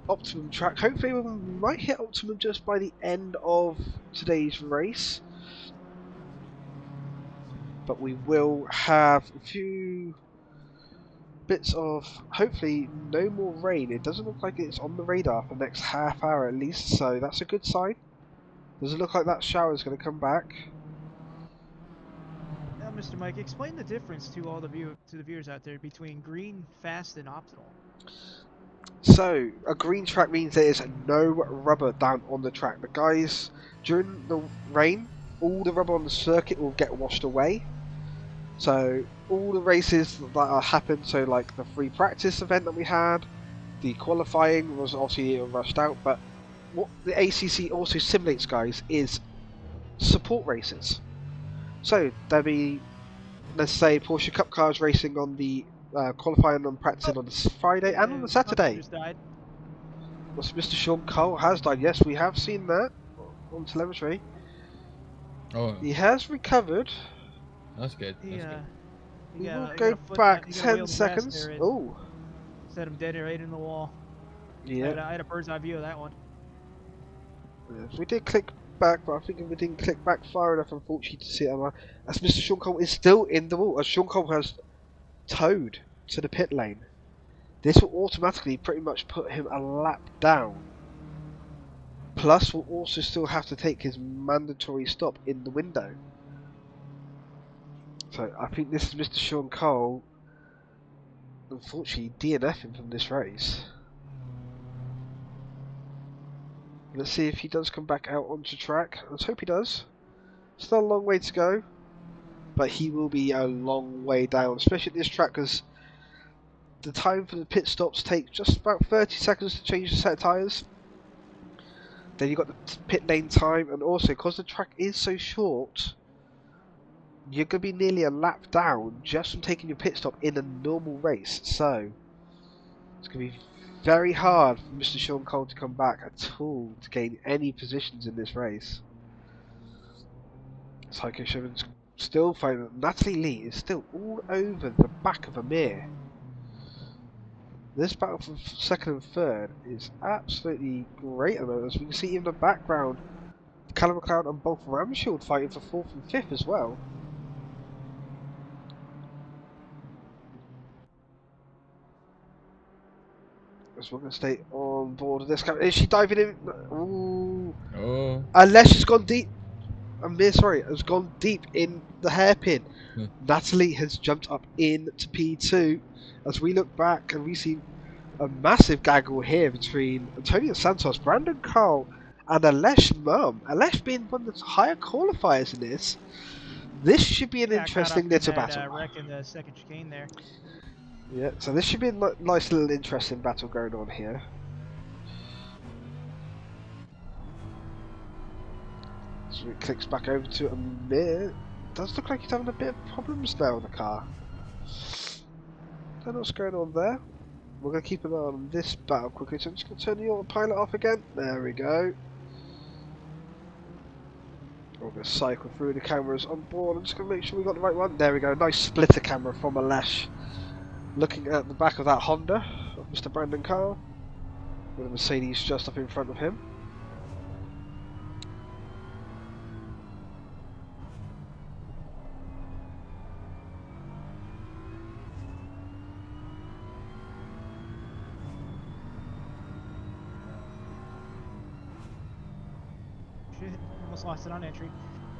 optimum track. Hopefully, we might hit optimum just by the end of today's race. But we will have a few bits of, hopefully, no more rain. It doesn't look like it's on the radar for the next half hour at least, so that's a good sign. Doesn't look like that shower is going to come back. Now, Mr. Mike, explain the difference to all the viewers out there between green, fast, and optional. So, a green track means there is no rubber down on the track. The guys, during the rain, all the rubber on the circuit will get washed away. So all the races that happened, so like the free practice event that we had, the qualifying was obviously rushed out, but what the ACC also simulates, guys, is support races. So there'll be, let's say, Porsche Cup cars racing on the qualifying and practicing on the Friday and on the Saturday. Well, Mr. Sean Cole has died. Yes, we have seen that on telemetry. Oh, He has recovered. that's good. That's good. We will go back 10 seconds. Oh. Set him dead right in the wall. Yeah. I had a bird's eye view of that one. Yes, we did click back, but I think we didn't click back far enough, unfortunately, to see it. As Mr. Sean Cole is still in the wall, as Sean Cole has towed to the pit lane. This will automatically pretty much put him a lap down. Plus, we'll also still have to take his mandatory stop in the window. So I think this is Mr. Sean Cole, unfortunately, DNFing from this race. Let's see if he does come back out onto track. Let's hope he does. Still a long way to go, but he will be a long way down, especially at this track, because the time for the pit stops takes just about 30 seconds to change the set of tyres. Then you've got the pit lane time, and also because the track is so short, you're going to be nearly a lap down just from taking your pit stop in a normal race. So it's going to be very hard for Mr. Sean Cole to come back at all to gain any positions in this race. Psycho Sherman's still fighting. Natalie Lee is still all over the back of Amir. This battle for second and third is absolutely great at the moment. As we can see in the background, Callum McLeod and both Ramshield fighting for fourth and fifth as well. As we're going to stay on board of this camera. Is she diving in? Ooh. Oh. Unless she's gone deep. Amir, sorry, has gone deep in the hairpin. Natalie has jumped up into P2. As we look back and we see a massive gaggle here between Antonio Santos, Brandon Carl, and Alesh Mum. Alesh being one of the higher qualifiers in this. This should be an interesting little battle. Wreck in the second chicane there. Yeah, so this should be a nice little interesting battle going on here. So it clicks back over to Amir. Does look like he's having a bit of problems now in the car. Don't know what's going on there. We're going to keep an eye on this battle quickly, so I'm just going to turn the autopilot off again. There we go. We're going to cycle through the cameras on board. I'm just going to make sure we got the right one. There we go. Nice splitter camera from Alesh. Looking at the back of that Honda of Mr. Brandon Carl. With a Mercedes just up in front of him. Shit, almost lost it on entry.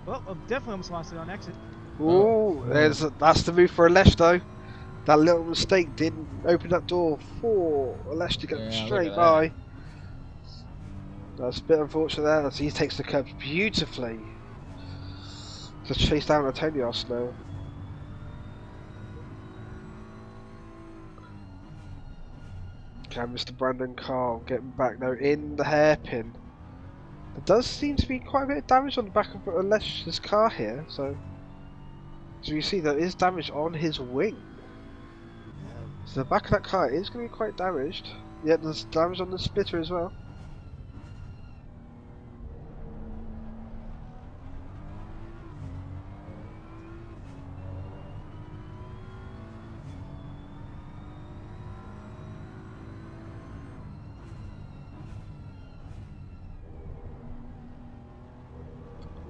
Well, definitely almost lost it on exit. Ooh, that's the move for Alesh though. That little mistake didn't open that door for Alesh to go straight by. That's a bit unfortunate there, as he takes the curb beautifully to chase down Antonios now. Can Mr. Brandon Carl getting back now in the hairpin? There does seem to be quite a bit of damage on the back of Alesh's car here, so you see there is damage on his wing. So the back of that car is going to be quite damaged. Yeah, there's damage on the splitter as well.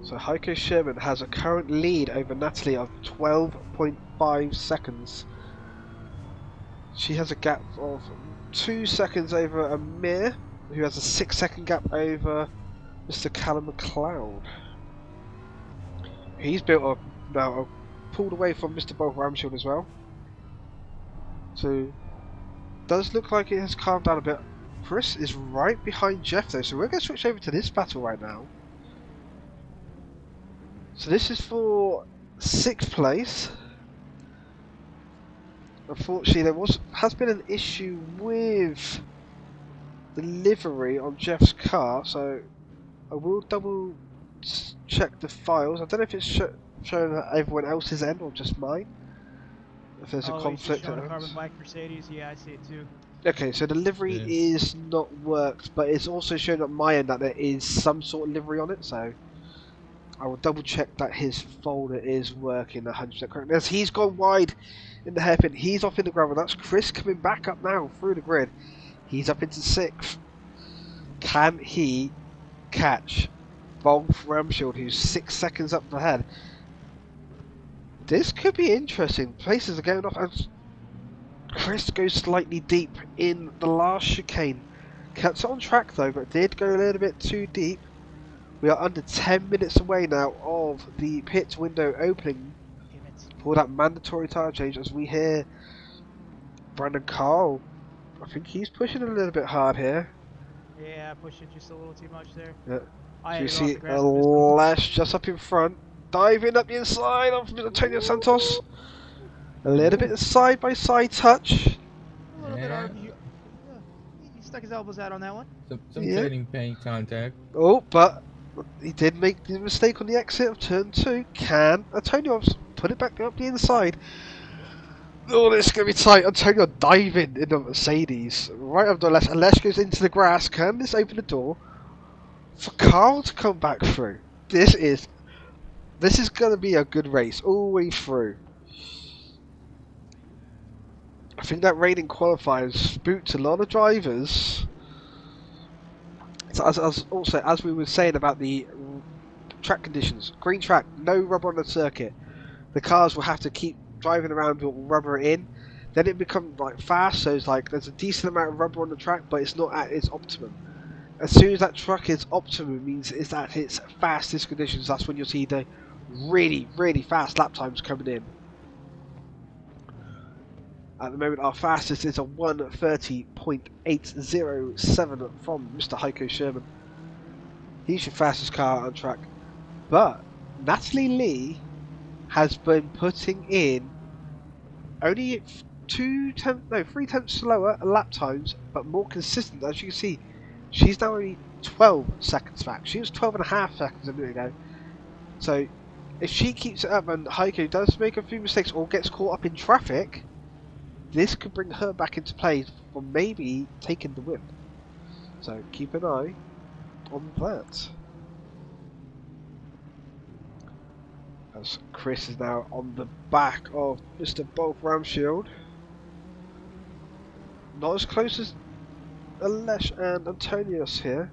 So Heiko Sherman has a current lead over Natalie of 12.5 seconds. She has a gap of 2 seconds over Amir, who has a 6-second gap over Mr. Callum McLeod. He's built up now, pulled away from Mr. Bob Ramshield as well. So, does look like it has calmed down a bit. Chris is right behind Jeff though, so we're going to switch over to this battle right now. So this is for 6th place. Unfortunately, there has been an issue with the livery on Jeff's car, so I will double check the files. I don't know if it's showing at everyone else's end or just mine. If there's a conflict. A carbon black Mercedes, yeah, I see it too. Okay, so the livery is not worked, but it's also showing at my end that there is some sort of livery on it, so I will double check that his folder is working 100% correct. As he's gone wide in the hairpin, he's off in the gravel. That's Chris coming back up now through the grid. He's up into 6th. Can he catch Wolf Ramshield, who's 6 seconds up ahead? This could be interesting. Places are going off as Chris goes slightly deep in the last chicane. Kept it on track though, but did go a little bit too deep. We are under 10 minutes away now of the pit window opening for that mandatory tyre change, as we hear Brandon Carl. I think he's pushing a little bit hard here. Yeah, pushing just a little too much there. Yeah. So you see Alesh just up in front, diving up the inside of Antonio Santos. A little bit of side-by-side touch. little bit Yeah. argue. Yeah, he stuck his elbows out on that one. Some Yeah. trading paint contact. Oh, but he did make the mistake on the exit of turn 2. Can Antonio put it back up the inside? Oh, this is going to be tight. Antonio diving in the Mercedes. Right up the left. Alesh goes into the grass. Can this open the door for Carl to come back through? This is going to be a good race all the way through. I think that rain in qualifiers spooked a lot of drivers. So as we were saying about the track conditions, green track, no rubber on the circuit. The cars will have to keep driving around with rubber in. Then it becomes like fast, so it's like there's a decent amount of rubber on the track, but it's not at its optimum. As soon as that truck is optimum, means it's at its fastest conditions. That's when you'll see the really, really fast lap times coming in. At the moment, our fastest is a 1:30.807 from Mr. Heiko Sherman. He's your fastest car on track. But Natalie Lee has been putting in only 3 tenths slower lap times, but more consistent. As you can see, she's now only 12 seconds back. She was 12.5 seconds a minute ago. So if she keeps it up and Heiko does make a few mistakes or gets caught up in traffic, this could bring her back into play for maybe taking the win. So keep an eye on that. As Chris is now on the back of Mr. Bolt Ramshield. Not as close as Alesh and Antonius here.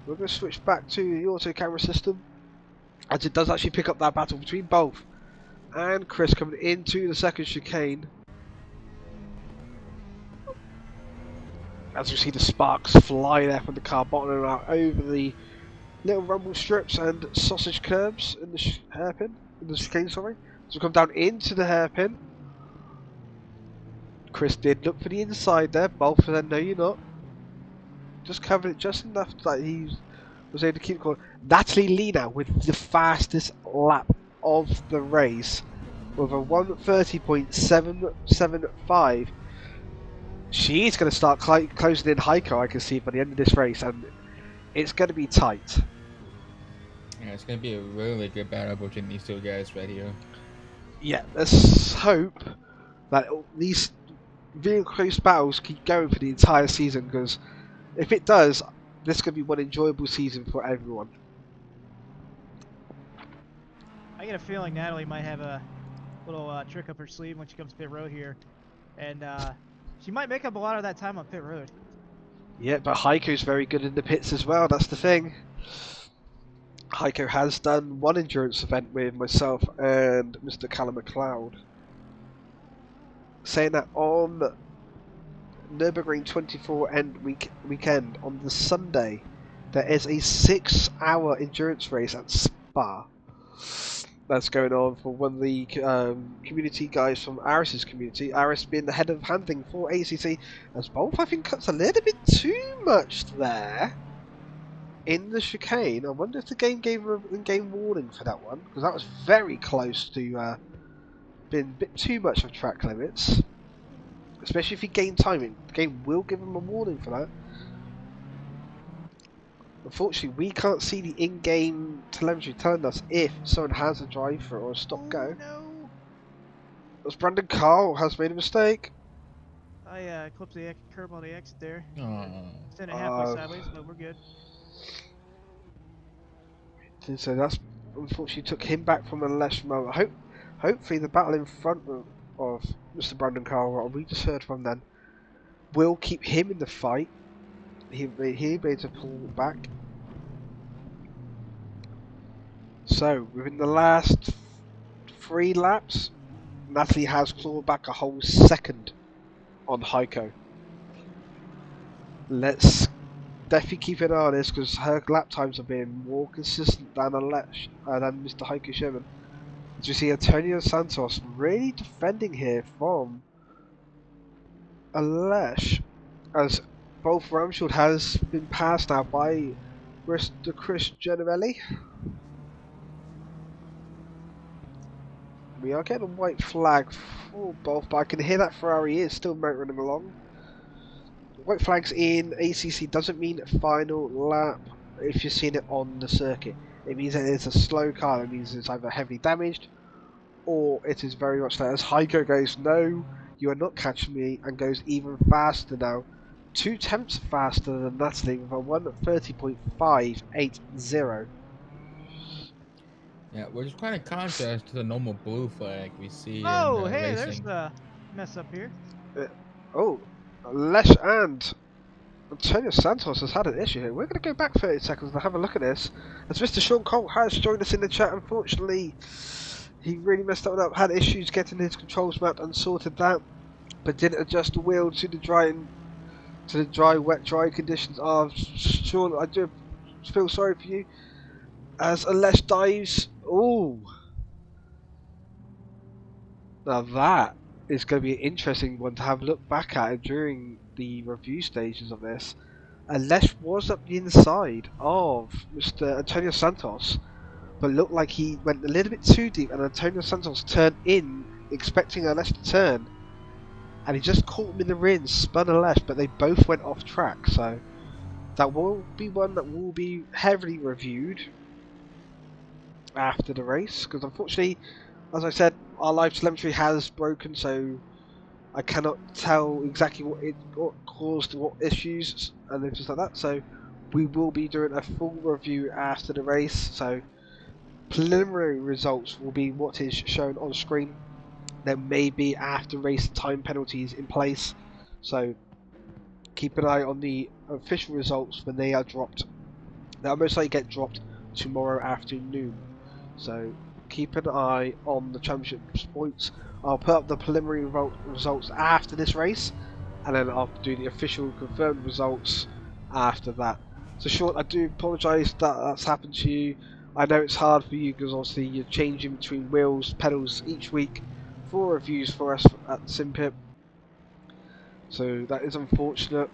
We're going to switch back to the auto camera system, as it does actually pick up that battle between both. And Chris coming into the second chicane. As we see the sparks fly there from the car, bottoming out over the little rumble strips and sausage curbs in the hairpin, in the chicane, sorry. So we come down into the hairpin. Chris did look for the inside there. Both said, no, you're not. Just covered it just enough that he was able to keep going. Natalie Lee now with the fastest lap of the race with a 1:30.775. She's going to start closing in Heiko, I can see, by the end of this race, and it's going to be tight. Yeah, it's gonna be a really good battle between these two guys right here. Yeah, let's hope that these really close battles keep going for the entire season, because if it does, this is going to be one enjoyable season for everyone. I get a feeling Natalie might have a little trick up her sleeve when she comes to pit road here, and she might make up a lot of that time on pit road. Yeah, but Heiko's very good in the pits as well, that's the thing. Heiko has done one endurance event with myself and Mr. Callum McLeod. Saying that on Nürburgring 24 weekend on the Sunday, there is a 6-hour endurance race at Spa. That's going on for one of the community guys from Aris's community. Aris being the head of handling for ACC, as both I think cuts a little bit too much there in the chicane. I wonder if the game gave him an in-game warning for that one, because that was very close to being a bit too much of track limits. Especially if he gained timing, the game will give him a warning for that. Unfortunately, we can't see the in-game telemetry telling us if someone has a drive-through or a stop-go. Oh, no! As Brandon Carl has made a mistake. I clipped the curb on the exit there. Aww. Sent it halfway sideways, but we're good. So that's unfortunately took him back from a less moment. Hopefully the battle in front of Mr. Brandon Carl, what we just heard from then, will keep him in the fight. He'll be able to pull back. So within the last 3 laps, Natalie has clawed back a whole second on Heiko. Let's definitely keep an eye on this, because her lap times have been more consistent than Mr. Heiko Sherman. As we see Antonio Santos really defending here from Alesh, as both Ramsfield has been passed now by Mr. Chris Gianelli. We are getting a white flag for both, but I can hear that Ferrari is still motoring along. White flags in ACC doesn't mean final lap if you're seeing it on the circuit. It means that it's a slow car. It means it's either heavily damaged or it is very much slow. As Heiko goes, no, you are not catching me, and goes even faster now. 2 tenths faster than Natalie with a 1:30.580. Yeah, which is quite a contrast to the normal blue flag we see Oh, in hey, there's racing. the mess up here. Oh, Lesh and Antonio Santos has had an issue here. We're going to go back 30 seconds and have a look at this. As Mr. Sean Colt has joined us in the chat, unfortunately, he really messed that one up. Had issues getting his controls mapped and sorted that, but didn't adjust the wheel to the dry, wet, dry conditions. Sean, I do feel sorry for you. As Alesh dives, ooh, now that is going to be an interesting one to have a look back at during the review stages of this. Alesh was up the inside of Mr. Antonio Santos, but looked like he went a little bit too deep, and Antonio Santos turned in, expecting Alesh to turn, and he just caught him in the rear and spun Alesh, but they both went off track, so that will be one that will be heavily reviewed after the race, because unfortunately, as I said, our live telemetry has broken, so I cannot tell exactly what caused what issues and things like that. So we will be doing a full review after the race. So preliminary results will be what is shown on screen. There may be after race time penalties in place. So keep an eye on the official results when they are dropped. They'll most likely get dropped tomorrow afternoon. So keep an eye on the championship points. I'll put up the preliminary results after this race, and then I'll do the official confirmed results after that. So Sean, I do apologise that that's happened to you. I know it's hard for you because obviously you're changing between wheels, pedals each week for reviews for us at Simpit. So that is unfortunate.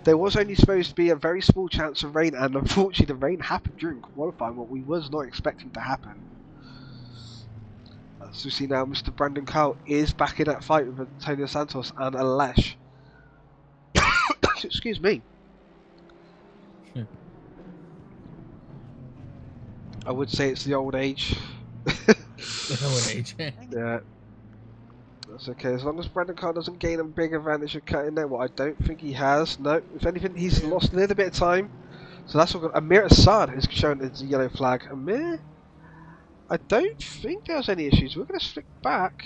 There was only supposed to be a very small chance of rain, and unfortunately the rain happened during qualifying, what we was not expecting to happen. As we see now, Mr. Brandon Cowell is back in that fight with Antonio Santos and Alesh. Excuse me. I would say it's the old age. Yeah. That's okay, as long as Brandon Cowell doesn't gain a big advantage of cutting there, what I don't think he has. No, if anything, he's lost a little bit of time. So that's all good. Amir Assad is shown as a yellow flag. Amir? I don't think there's any issues. We're going to flick back.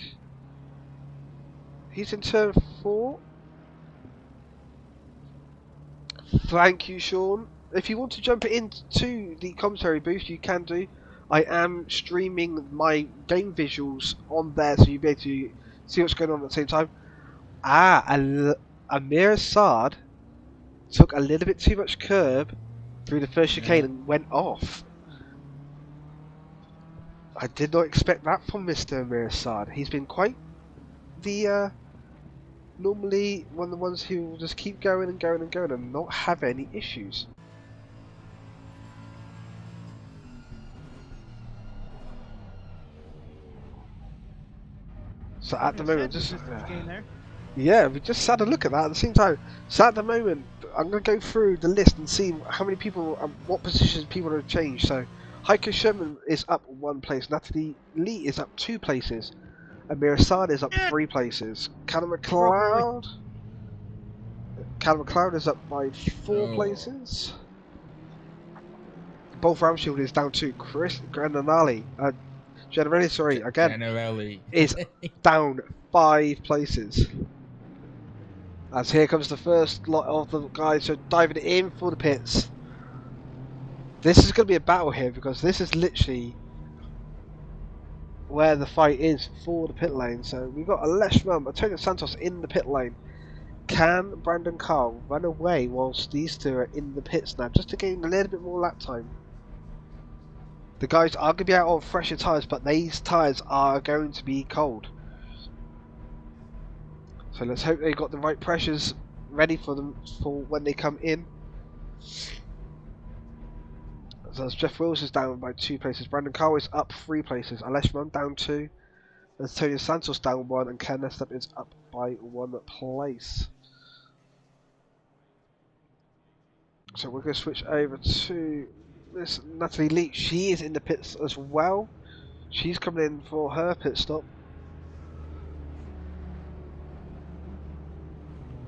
He's in turn 4. Thank you, Sean. If you want to jump into the commentary booth, you can do. I am streaming my game visuals on there, so you'll be able to see what's going on at the same time. Amir Assad took a little bit too much curb through the first chicane and went off. I did not expect that from Mr. Amir Assad. He's been quite the normally one of the ones who will just keep going and going and going and not have any issues. So at the moment, yeah, we just had a look at that at the same time. So at the moment, I'm going to go through the list and see how many people, what positions people have changed. So Heiko Sherman is up 1 place, Natalie Lee is up 2 places, Amir Assad is up 3 places, Callum McLeod is up by 4 places. Both Ramshield is down to Chris Grananali. Generelli is down 5 places. As here comes the first lot of the guys diving in for the pits. This is going to be a battle here because this is literally where the fight is for the pit lane. So we've got Alesh Rum, Antonio Santos in the pit lane. Can Brandon Carl run away whilst these two are in the pits now, just to gain a little bit more lap time? The guys are going to be out on fresher tyres, but these tyres are going to be cold. So let's hope they got the right pressures ready for them for when they come in. So as Jeff Wills is down by 2 places, Brandon Carl is up 3 places, Alesh Rum down 2, Antonio Santos down 1, and Ken Estep is up by 1 place. So we're going to switch over to Miss Natalie Leach. She is in the pits as well. She's coming in for her pit stop.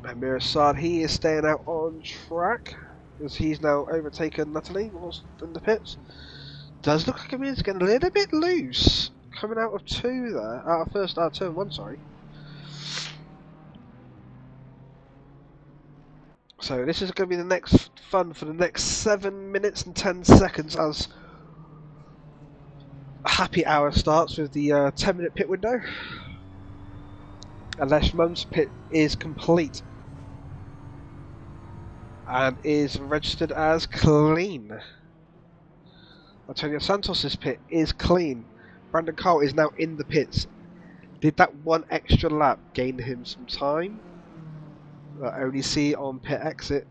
And Mirasad, he is staying out on track as he's now overtaken Natalie whilst in the pits. Does look like Amir's getting a little bit loose coming out of 2 there. Out of turn 1, sorry. So this is going to be the next fun for the next 7 minutes and 10 seconds as happy hour starts with the 10-minute pit window. Unless Mum's pit is complete and is registered as clean. Antonio Santos' pit is clean. Brandon Cole is now in the pits. Did that 1 extra lap gain him some time? I only see on pit exit.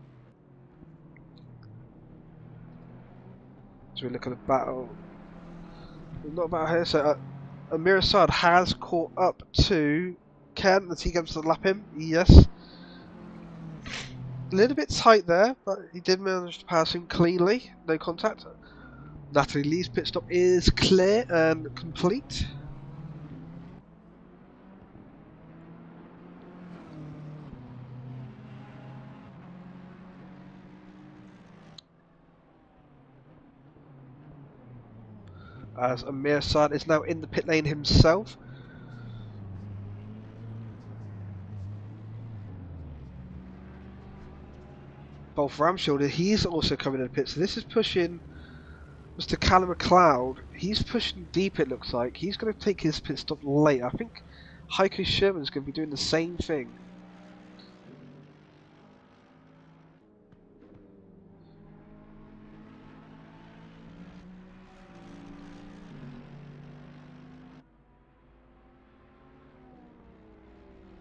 So we look at the battle. Not about here. So Amir Assad has caught up to Ken as he comes to lap him. Yes. A little bit tight there, but he did manage to pass him cleanly. No contact. Natalie Lee's pit stop is clear and complete. As Amir Assad is now in the pit lane himself. Both Ramshield, he's also coming in the pit, so this is pushing Mr. Callum McLeod. He's pushing deep, it looks like. He's going to take his pit stop late. I think Heiko Sherman's going to be doing the same thing.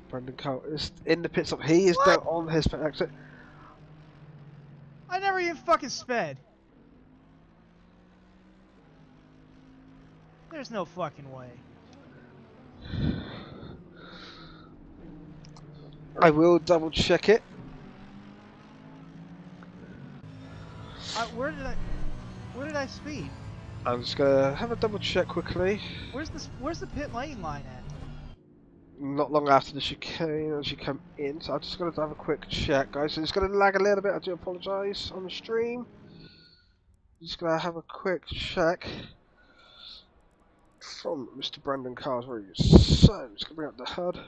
Brendan Cole is in the pit stop. He is down on his pit exit. I never even fucking sped. There's no fucking way. I will double check it. Where did I speed? I'm just gonna have a double check quickly. Where's the pit lane line at? Not long after the chicane as you come in, so I'm just gonna have a quick check, guys. So it's gonna lag a little bit. I do apologise on the stream. Just gonna have a quick check from Mr. Brandon Carr's route. So I'm just gonna bring up the HUD.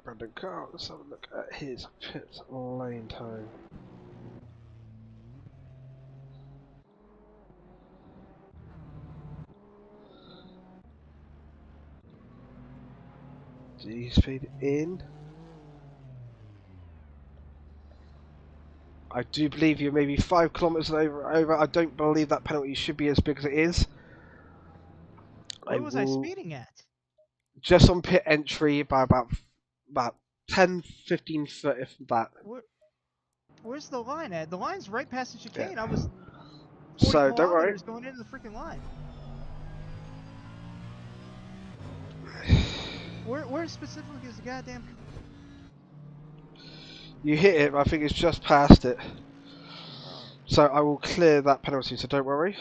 Brandon Carr, let's have a look at his pit lane time. D-speed in. I do believe you're maybe 5 kilometers over. I don't believe that penalty should be as big as it is. What was I speeding at? Just on pit entry by about 10-15 foot, if that. Where's the line at? The line's right past the chicane. Yeah. I was 40 So don't worry. going into the freaking line. Where specifically is the goddamn? You hit it, but I think it's just past it. So I will clear that penalty, so don't worry.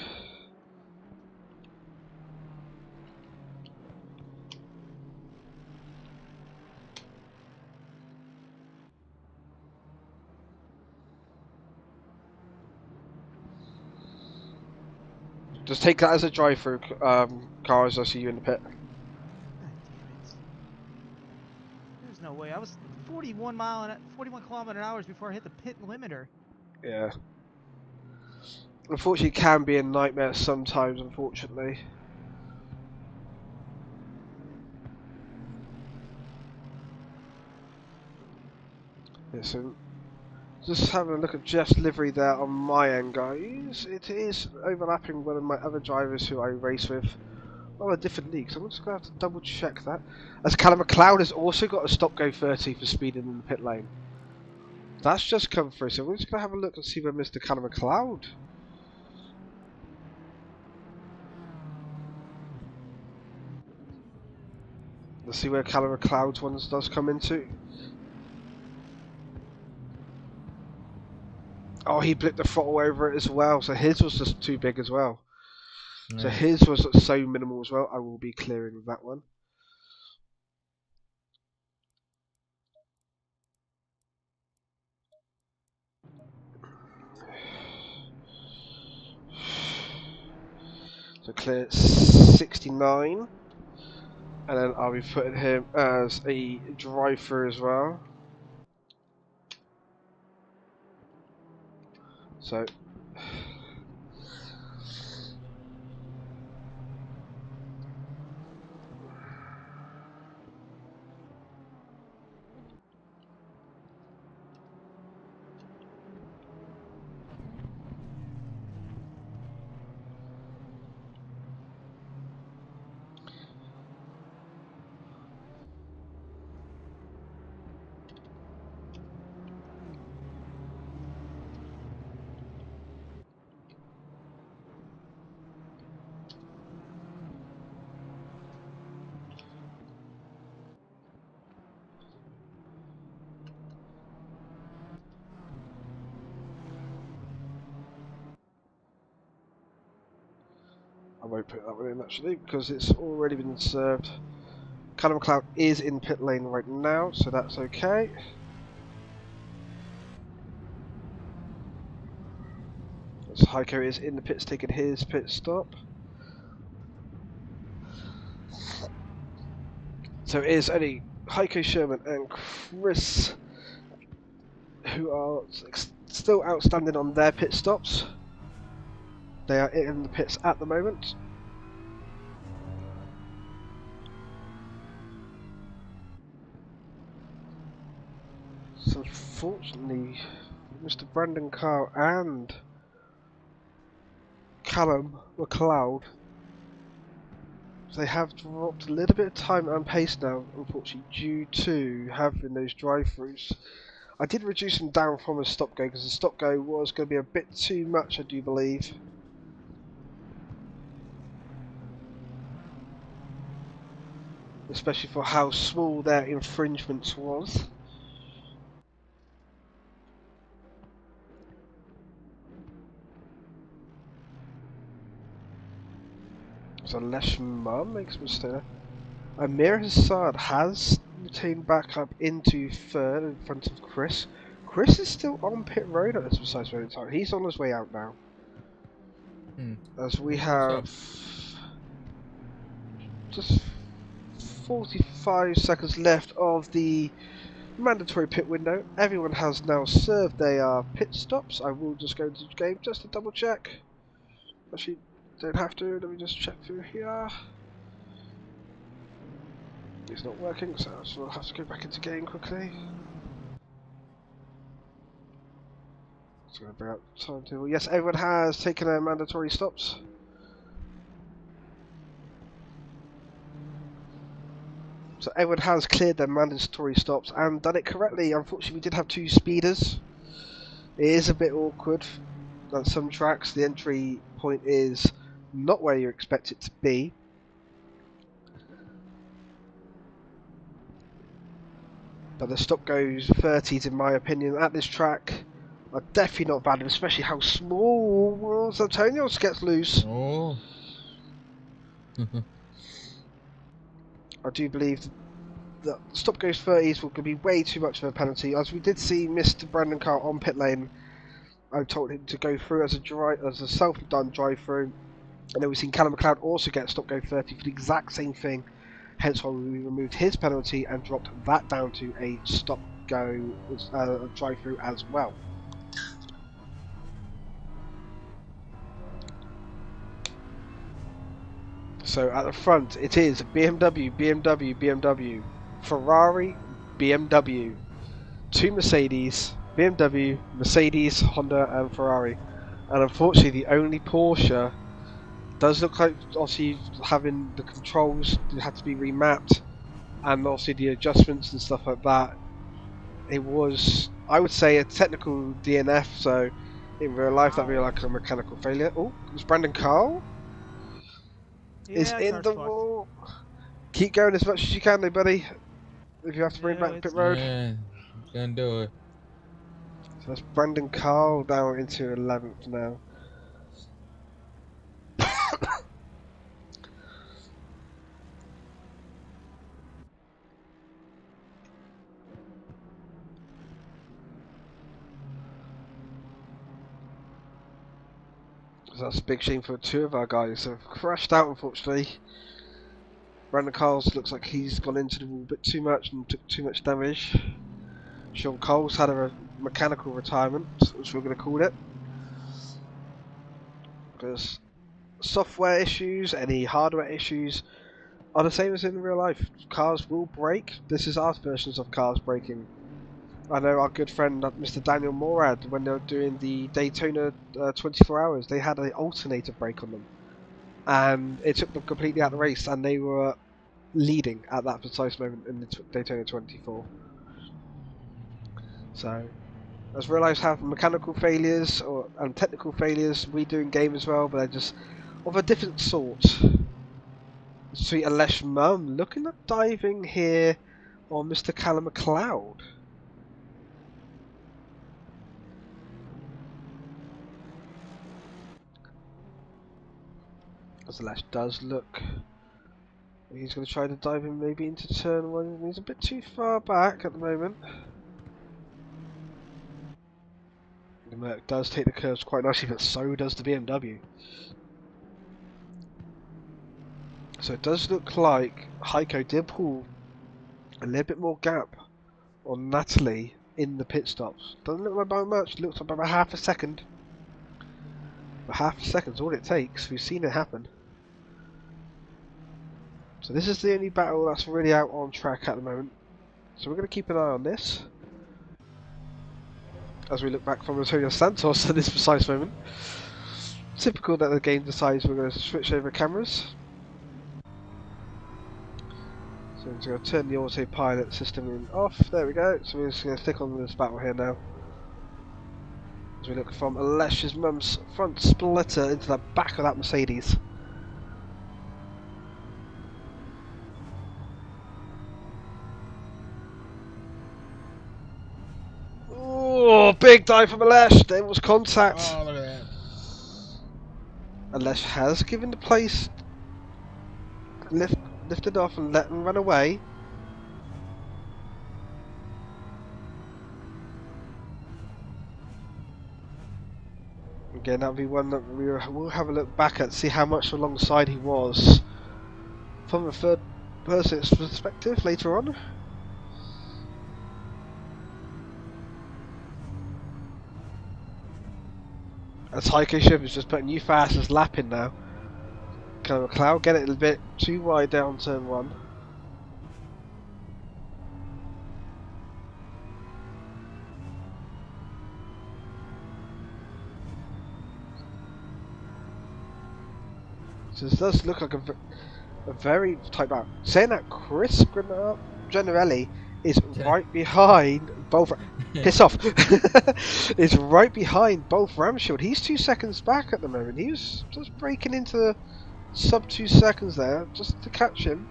Just take that as a drive-through car as I see you in the pit. God damn it! There's no way. I was 41 kilometer/hours before I hit the pit limiter. Yeah. Unfortunately, it can be a nightmare sometimes, unfortunately. Listen, just having a look at Jeff's livery there on my end, guys. It is overlapping one of my other drivers who I race with on a different league, so I'm just going to have to double check that. As Callum McLeod has also got a stop go 30 for speeding in the pit lane. That's just come through, so we're just going to have a look and see where Mr. Callum McLeod. Let's see where Caliber Cloud's ones does come into. Oh, he blipped the throttle over it as well, so his was just too big as well. So Nice. his was so minimal as well. I will be clearing that one. So clear 69. And then I'll be putting him as a drive-through as well. So I won't put that one in actually because it's already been served. Callum McLeod is in pit lane right now, so that's okay. So Heiko is in the pits taking his pit stop. So it is only Heiko, Sherman and Chris who are still outstanding on their pit stops. They are in the pits at the moment. So unfortunately, Mr. Brandon Carl and Callum McLeod, they have dropped a little bit of time and pace now, unfortunately, due to having those drive-throughs. I did reduce them down from a stop go because the stop go was going to be a bit too much, I do believe. Especially for how small their infringements was. So Leshman makes a mistake. Amir Hassad has retained back up into third in front of Chris. Chris is still on pit road at this precise moment in time. He's on his way out now. As we have just 45 seconds left of the mandatory pit window. Everyone has now served their pit stops. I will just go into the game just to double check. Actually, don't have to. Let me just check through here. It's not working, so I'll have to go back into game quickly. Just going to bring up the timetable. Yes, everyone has taken their mandatory stops. So everyone has cleared their mandatory stops and done it correctly. Unfortunately, we did have two speeders. It is a bit awkward. On some tracks, the entry point is not where you expect it to be. But the stop goes 30s in my opinion at this track are definitely not valid, especially how small Antonio's gets loose. Oh. I do believe that stop goes 30s will be way too much of a penalty. As we did see Mr. Brandon Carl on pit lane, I told him to go through as a self-done drive-through, and then we've seen Callum McLeod also get stop go 30 for the exact same thing. Hence why we removed his penalty and dropped that down to a stop go drive-through as well. So at the front it is BMW, BMW, BMW, Ferrari, BMW, two Mercedes, BMW, Mercedes, Honda and Ferrari. And unfortunately the only Porsche does look like, obviously having the controls had to be remapped and obviously the adjustments and stuff like that. It was, I would say, a technical DNF, so in real life that would be like a mechanical failure. Oh, it's Brandon Carl? Yeah, Is in car's the fucked. wall. Keep going as much as you can, though, buddy. If you have to bring No, back it's pit road. Yeah, gonna do it. So that's Brandon Carl down into 11th now. So that's a big shame for two of our guys who have crashed out, unfortunately. Brandon Carl's looks like he's gone into the wall a bit too much and took too much damage. Sean Cole's had a mechanical retirement, which we're going to call it. Because software issues, any hardware issues, are the same as in real life. Cars will break. This is our versions of cars breaking. I know our good friend Mr. Daniel Morad, when they were doing the Daytona 24 hours, they had an alternator break on them. And it took them completely out of the race, and they were leading at that precise moment in the Daytona 24. So, as real life have mechanical failures and technical failures, we do in game as well, but they're just of a different sort. Sweet Alesh Mum looking at diving here on Mr. Callum McLeod. As Alesh does look, he's going to try to dive in maybe into turn one. He's a bit too far back at the moment. The Merc does take the curves quite nicely, but so does the BMW. So it does look like Heiko did pull a little bit more gap on Natalie in the pit stops. Doesn't look like by much, looks like about half a second. But half a second's all it takes, we've seen it happen. So this is the only battle that's really out on track at the moment. So we're going to keep an eye on this. As we look back from Antonio Santos at this precise moment. Typical that the game decides we're going to switch over cameras. So I'm just going to turn the autopilot system off. There we go. So we're just going to stick on this battle here now. As we look from Alesh's mum's front splitter into the back of that Mercedes. Oh, big dive from Alesh. There was contact. Oh, look at that. Alesh has given the place lifted off and let them run away. Again, that'll be one that we'll have a look back at, see how much alongside he was from a third person's perspective later on. As Heiko Ship is just putting new fastest lap in now. Kind of McLeod get it a little bit too wide down turn one. So this does look like a very tight battle. Saying that, Chris Gennarelli is right behind both. Piss off! Is right behind both Ramshield. He's 2 seconds back at the moment. He was just breaking into the sub 2 seconds there just to catch him.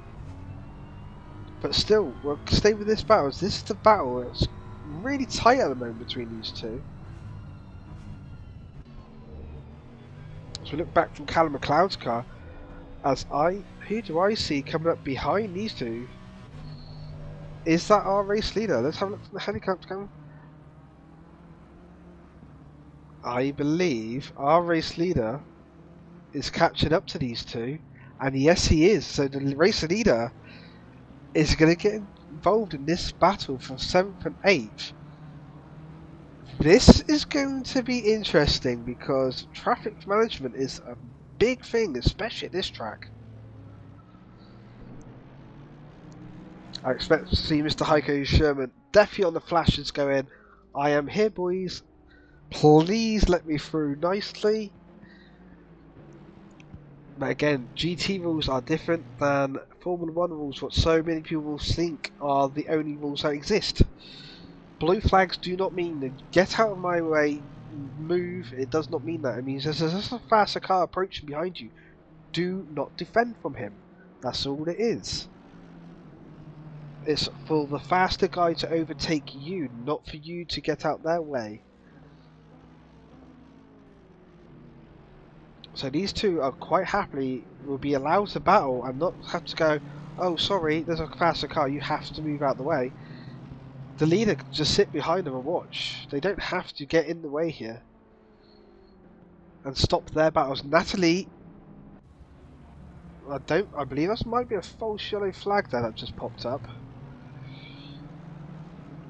But still, we'll stay with this battle. This is the battle. It's really tight at the moment between these two. As we look back from Callum McLeod's car, who do I see coming up behind these two? Is that our race leader? Let's have a look from the helicopter camera. I believe our race leader is catching up to these two, and yes, he is. So the race leader is going to get involved in this battle for 7th and 8th. This is going to be interesting because traffic management is a big thing, especially at this track. I expect to see Mr. Heiko Sherman definitely on the flashes going, I am here, boys. Please let me through nicely. But again, GT rules are different than Formula 1 rules, what so many people think are the only rules that exist. Blue flags do not mean that get out of my way, move. It does not mean that. It means there's a faster car approaching behind you. Do not defend from him. That's all it is. It's for the faster guy to overtake you, not for you to get out their way. So these two are quite happily will be allowed to battle and not have to go, oh sorry, there's a faster car, you have to move out the way. The leader can just sit behind them and watch. They don't have to get in the way here and stop their battles. Natalie, I believe that might be a false yellow flag there that just popped up.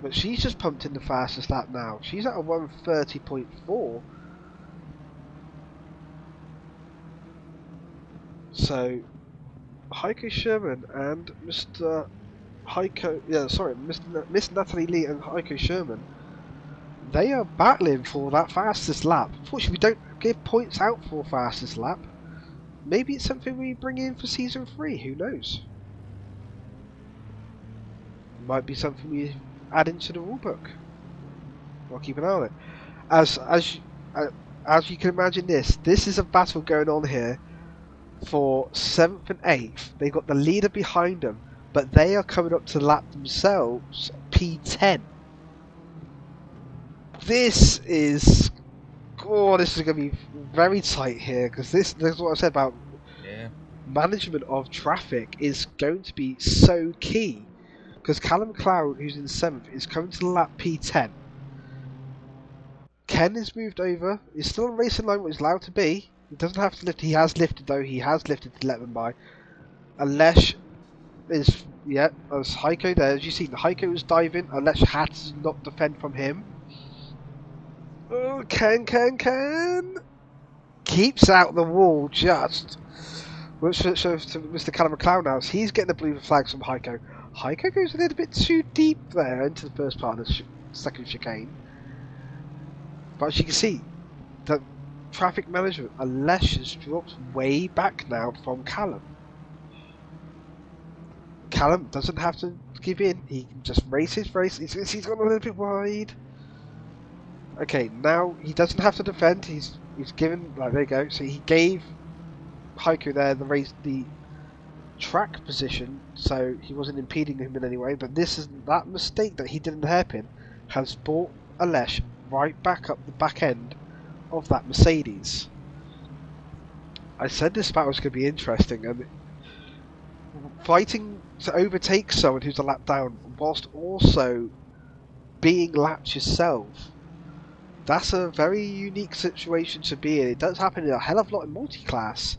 But she's just pumped in the fastest lap now. She's at a 1:30.4. So Heiko Sherman and Miss Natalie Lee and Heiko Sherman, they are battling for that fastest lap. Unfortunately, we don't give points out for fastest lap. Maybe it's something we bring in for season 3. Who knows? Might be something we add into the rulebook. I'll keep an eye on it. As you can imagine, this is a battle going on here for 7th and 8th. They've got the leader behind them, but they are coming up to lap themselves P10. This is going to be very tight here, because this is what I said about management of traffic is going to be so key. Because Callum Cloud, who's in 7th, is coming to the lap P10. Ken is moved over. He's still on racing line, what he's allowed to be. He doesn't have to lift. He has lifted though. He has lifted to let them by. Alesh is as Heiko there. As you see, the Heiko is diving. Alesh had to not defend from him. Oh, Ken keeps out the wall just. Which shows to Mr. Callum McLeod now. So he's getting the blue flags from Heiko. Heiko goes a little bit too deep there into the first part of the second chicane. But as you can see, the traffic management, Alesh has dropped way back now from Callum. Callum doesn't have to give in, he can just race his race. He's gone a little bit wide. Okay, now he doesn't have to defend, he's given, like, there you go. So he gave Heiko there the track position, so he wasn't impeding him in any way, but that mistake that he did in the hairpin has brought Alesh right back up the back end of that Mercedes. I said this battle was going to be interesting, and fighting to overtake someone who's a lap down whilst also being lapped yourself, that's a very unique situation to be in. It does happen a hell of a lot in multi-class,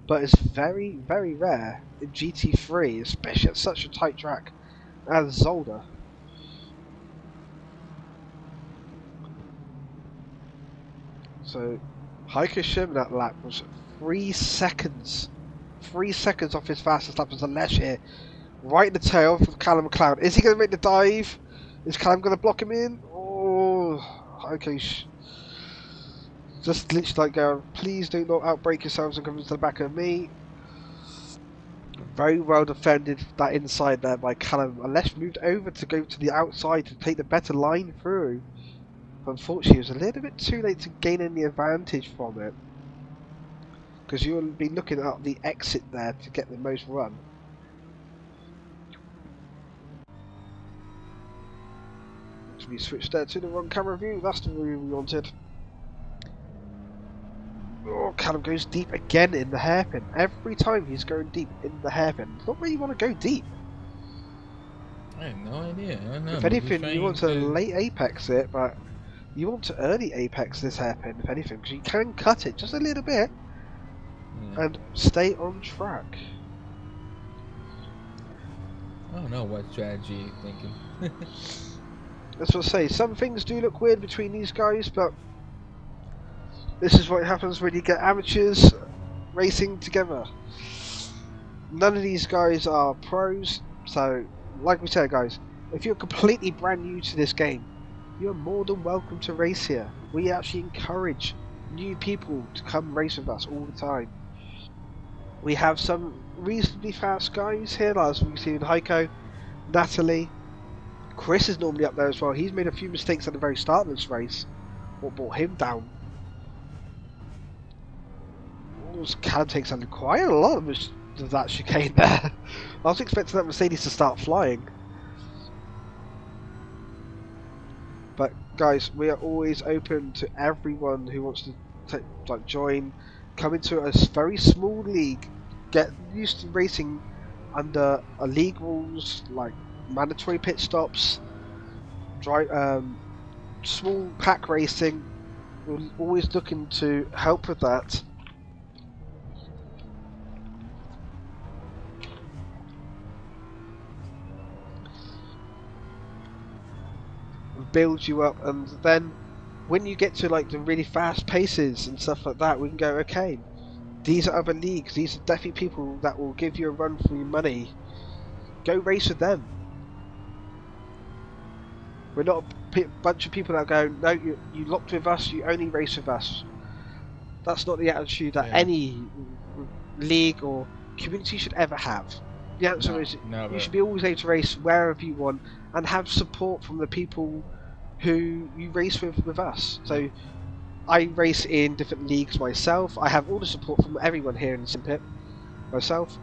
but it's very, very rare in GT3, especially at such a tight track as Zolder. So Heiko Sherman that lap was 3 seconds. 3 seconds off his fastest lap as Alesh here. Right in the tail from Callum McLeod. Is he going to make the dive? Is Callum going to block him in? Oh, Heiko just literally like going, please do not outbrake yourselves and come into the back of me. Very well defended that inside there by Callum. Alesh moved over to go to the outside to take the better line through. Unfortunately, it was a little bit too late to gain any advantage from it, because you'll be looking at the exit there to get the most run. So we switched there to the wrong camera view. That's the view we wanted. Oh, Callum goes deep again in the hairpin. Every time he's going deep in the hairpin. Not where you want to go deep. I have no idea. I don't know. If anything, you want to late apex it, but you want to early apex this hairpin, if anything, because you can cut it just a little bit and stay on track. I don't know what strategy you're thinking. That's what I say. Some things do look weird between these guys, but this is what happens when you get amateurs racing together. None of these guys are pros, so like we said, guys, if you're completely brand new to this game, you're more than welcome to race here. We actually encourage new people to come race with us all the time. We have some reasonably fast guys here, as we see in Heiko, Natalie. Chris is normally up there as well. He's made a few mistakes at the very start of this race, what brought him down. Callum takes under quite a lot of that chicane there. I was expecting that Mercedes to start flying. guys, we are always open to everyone who wants to join. Come into a very small league, get used to racing under league rules like mandatory pit stops, small pack racing. We're always looking to help with that. Build you up, and then when you get to like the really fast paces and stuff like that, we can go, okay, these are other leagues, these are definitely people that will give you a run for your money. Go race with them. We're not a bunch of people that go, no, you locked with us, you only race with us. That's not the attitude that any league or community should ever have. The answer is you should be always able to race wherever you want and have support from the people who you race with us. So I race in different leagues myself. I have all the support from everyone here in Simpit myself.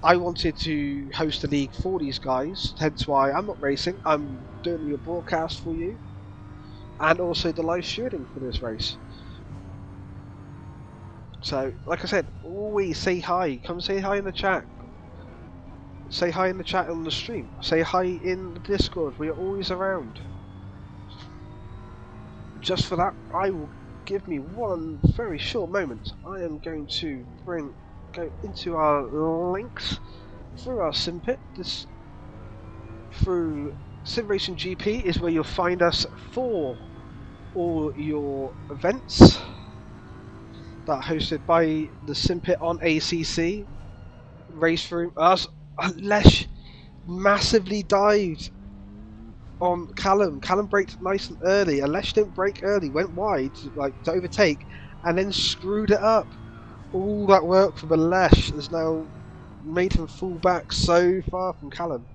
I wanted to host a league for these guys, hence why I'm not racing. I'm doing your broadcast for you and also the live streaming for this race. So, like I said, always say hi. Come say hi in the chat. Say hi in the chat on the stream. Say hi in the Discord. We are always around. Just for that, I will give me one very short moment. I am going to go into our links through our Simpit. Through Sim Racing GP is where you'll find us for all your events that are hosted by the Simpit on ACC. Race through us. Lesh massively dived on Callum. Callum braked nice and early. Lesh didn't brake early, went wide to overtake, and then screwed it up. All that work from Lesh has now made him fall back so far from Callum.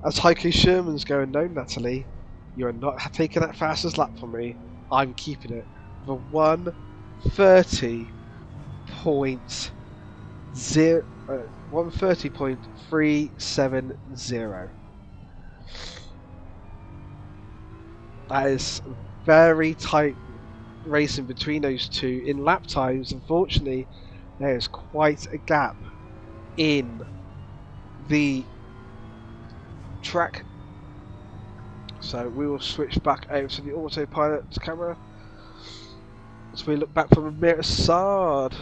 As Heiko Sherman's going, no, Natalie, you are not taking that fastest lap from me. I'm keeping it for 130.370. That is very tight racing between those two. In lap times, unfortunately, there is quite a gap in the track. So we will switch back over to the autopilot camera. So we look back from Amir Assad.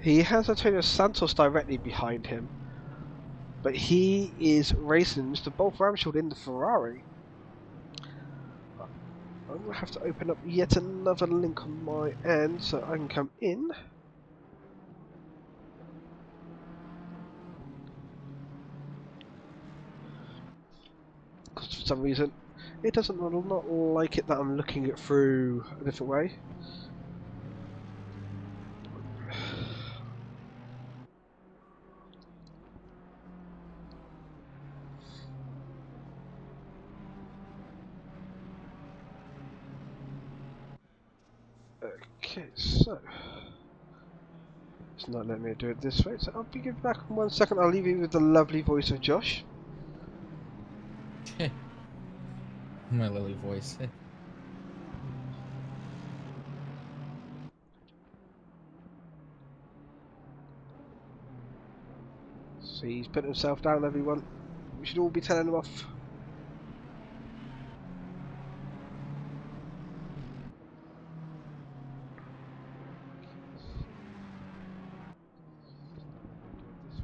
He has Antonio Santos directly behind him, but he is racing Mr. Bolf Ramsfield in the Ferrari. I'm going to have to open up yet another link on my end so I can come in. Because for some reason it doesn't not like it that I'm looking it through a different way. Okay, so it's not letting me do it this way, so I'll be back in 1 second. I'll leave you with the lovely voice of Josh. My lovely voice. See, he's put himself down, everyone. We should all be telling him off.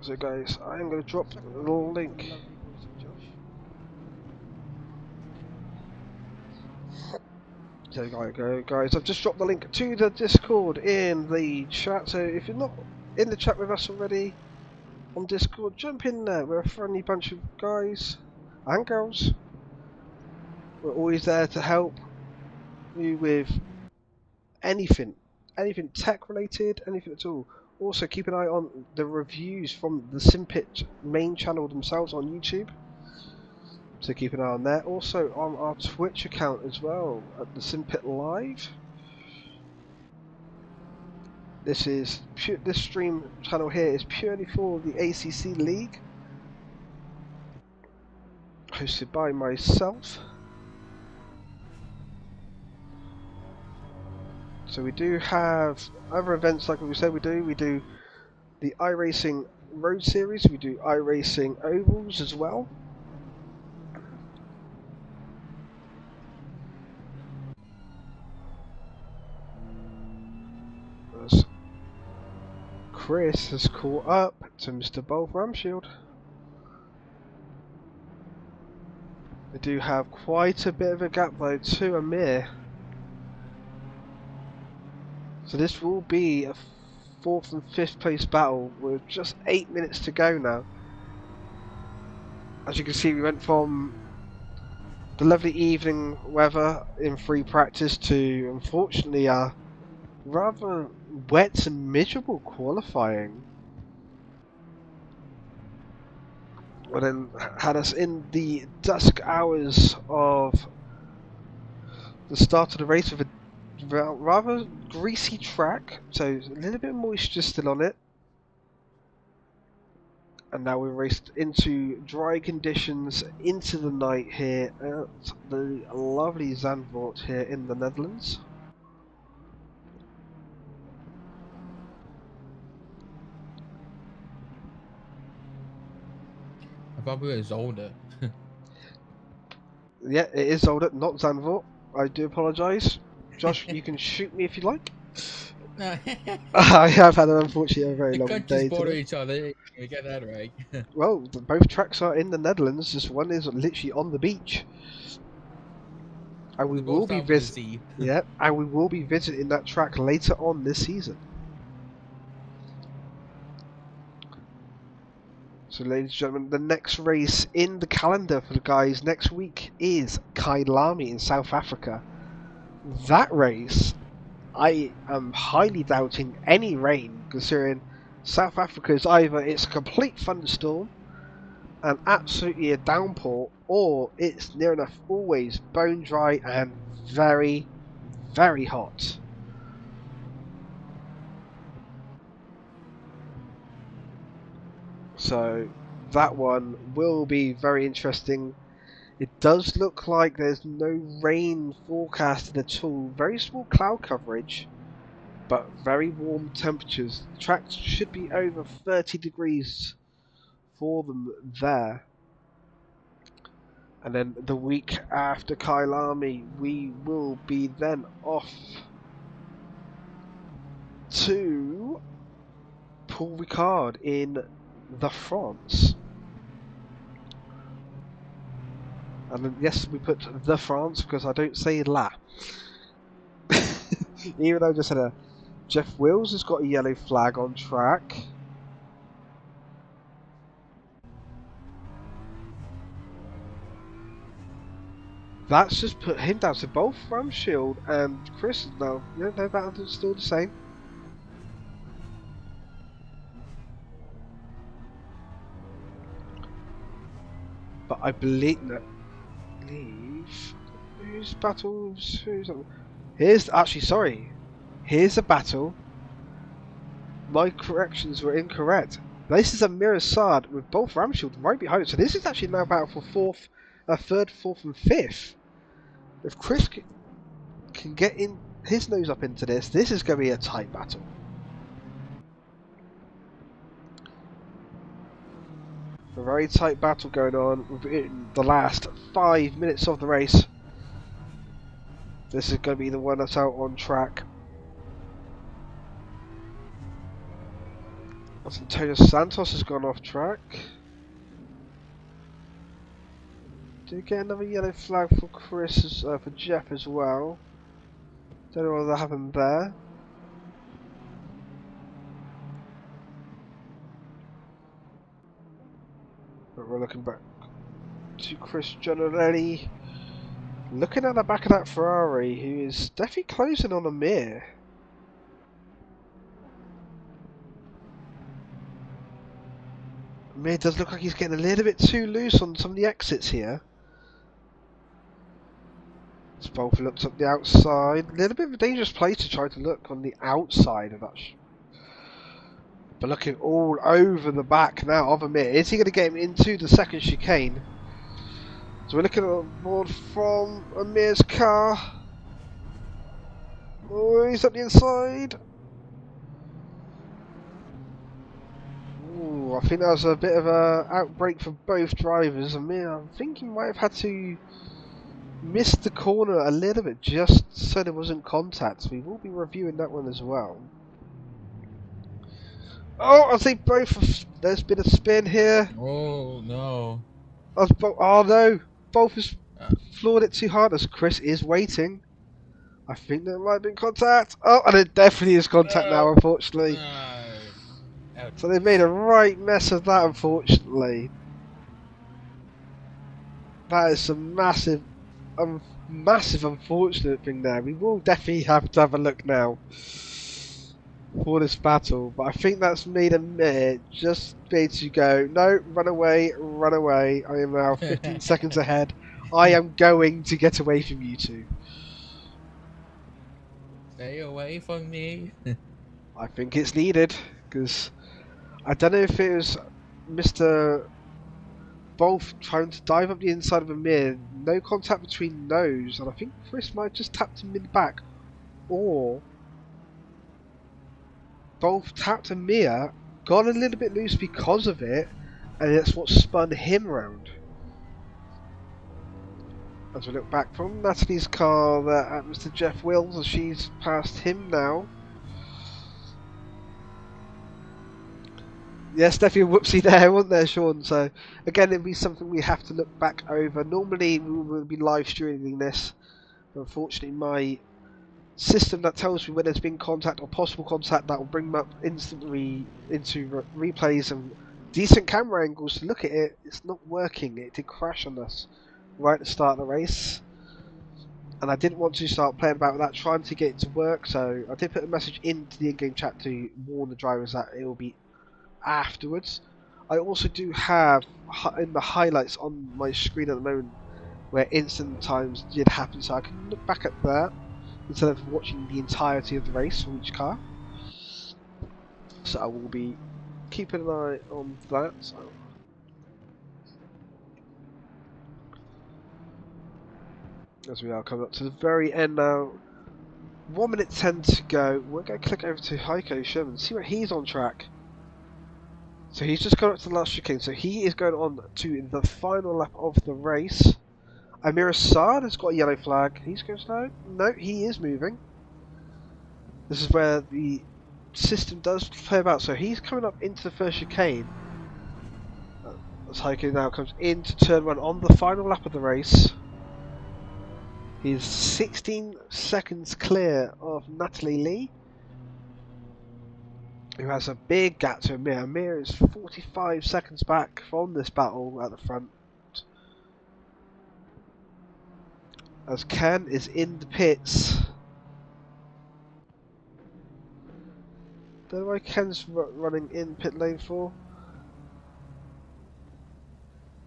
So guys, I am going to drop the link. So guys, I've just dropped the link to the Discord in the chat. So if you're not in the chat with us already on Discord, jump in there. We're a friendly bunch of guys and girls. We're always there to help you with anything tech related, anything at all. Also keep an eye on the reviews from the Simpit main channel themselves on YouTube. So keep an eye on there. Also on our Twitch account as well, at the Simpit Live. This stream channel here is purely for the ACC League, hosted by myself. So we do have other events like we said we do. We do the iRacing Road Series, we do iRacing Ovals as well. As Chris has caught up to Mr. Bolt-Ramshield. They do have quite a bit of a gap though to Amir. So this will be a 4th and 5th place battle with just 8 minutes to go now. As you can see, we went from the lovely evening weather in free practice to, unfortunately, rather wet and miserable qualifying. And then had us in the dusk hours of the start of the race with a rather greasy track, so a little bit of moisture still on it. And now we've raced into dry conditions into the night here at the lovely Zandvoort here in the Netherlands. I thought we were Zolder. Yeah, it is Zolder, not Zandvoort. I do apologise. Josh, you can shoot me if you like. I have had, unfortunately, a very The long countries day border today. each other. We get that right. Well, both tracks are in the Netherlands. This one is literally on the beach, and we They will both be start with a visiting. Z. Yeah, and we will be visiting that track later on this season. So, ladies and gentlemen, the next race in the calendar for the guys next week is Kailami in South Africa. That race, I am highly doubting any rain, considering South Africa is either it's a complete thunderstorm and absolutely a downpour, or it's near enough always bone dry and very, very hot. So that one will be very interesting. It does look like there's no rain forecasted at all. Very small cloud coverage, but very warm temperatures. The track should be over 30 degrees for them there. And then the week after Kailami, we will be then off to Paul Ricard in the France. And then, yes, we put the France because I don't say la. Even though I just said Jeff Wills has got a yellow flag on track. That's just put him down. So both Ramshield and Chris now, yeah, their battle is still the same. But I believe whose battles? Here's actually sorry. Here's a battle. My corrections were incorrect. This is a Mirror Sard with both Ramshield right behind it. So this is actually now a battle for third, fourth, and fifth. If Chris can get in his nose up into this, this is going to be a tight battle. A very tight battle going on within the last 5 minutes of the race. This is going to be the one that's out on track. Antonio Santos has gone off track. Did get another yellow flag for Chris, for Jeff as well. Don't know what happened there. But we're looking back to Chris Gianarelli. Looking at the back of that Ferrari, who is definitely closing on Amir. Amir does look like he's getting a little bit too loose on some of the exits here. Both looks up the outside. A little bit of a dangerous place to try to look on the outside of that. But looking all over the back now of Amir. Is he going to get him into the second chicane? So we're looking at a board from Amir's car. Oh, he's up the inside. Ooh, I think that was a bit of a outbreak for both drivers. I mean, I think he might have had to miss the corner a little bit just so there wasn't contact. We will be reviewing that one as well. Oh, I think both. There's been a spin here. Oh no. Oh no, both has Uh, floored it too hard as Chris is waiting. I think there might have been contact. Oh, and it definitely is contact now, no. unfortunately. Ouch. So they made a right mess of that, unfortunately. That is some massive unfortunate thing there. We will definitely have to have a look now for this battle, but I think that's made a minute just be to go, no, run away, run away. I am now 15 seconds ahead. I am going to get away from you two. Stay away from me. I think it's needed, because I don't know if it was Mr. Both trying to dive up the inside of a mirror, no contact between those, and I think Chris might have just tapped him in the back, or both tapped a mirror, got a little bit loose because of it, and that's what spun him round. As we look back from Natalie's car there at Mr. Jeff Wills, as she's passed him now. Yes, definitely a whoopsie there, wasn't there, Sean? So, again, it'll be something we have to look back over. Normally, we will be live streaming this. Unfortunately, my system that tells me when there's been contact or possible contact, that will bring them up instantly into replays and decent camera angles to look at it. It's not working. It did crash on us right at the start of the race. And I didn't want to start playing about with that, trying to get it to work. So, I did put a message into the in-game chat to warn the drivers that it will be afterwards. I also do have in the highlights on my screen at the moment where instant times did happen, so I can look back at that instead of watching the entirety of the race for each car. So I will be keeping an eye on that. So as we are coming up to the very end now, 1 minute 10 to go. We're going to click over to Heiko Sherman, see where he's on track. So he's just gone up to the last chicane, so he is going on to the final lap of the race. Amir Assad has got a yellow flag. He's going slow. No, he is moving. This is where the system does play about. So he's coming up into the first chicane. As Heiko now comes into turn one on the final lap of the race. He's 16 seconds clear of Natalie Lee, who has a big gap to Amir. Amir is 45 seconds back from this battle at the front. As Ken is in the pits. Don't know why Ken's running in pit lane for.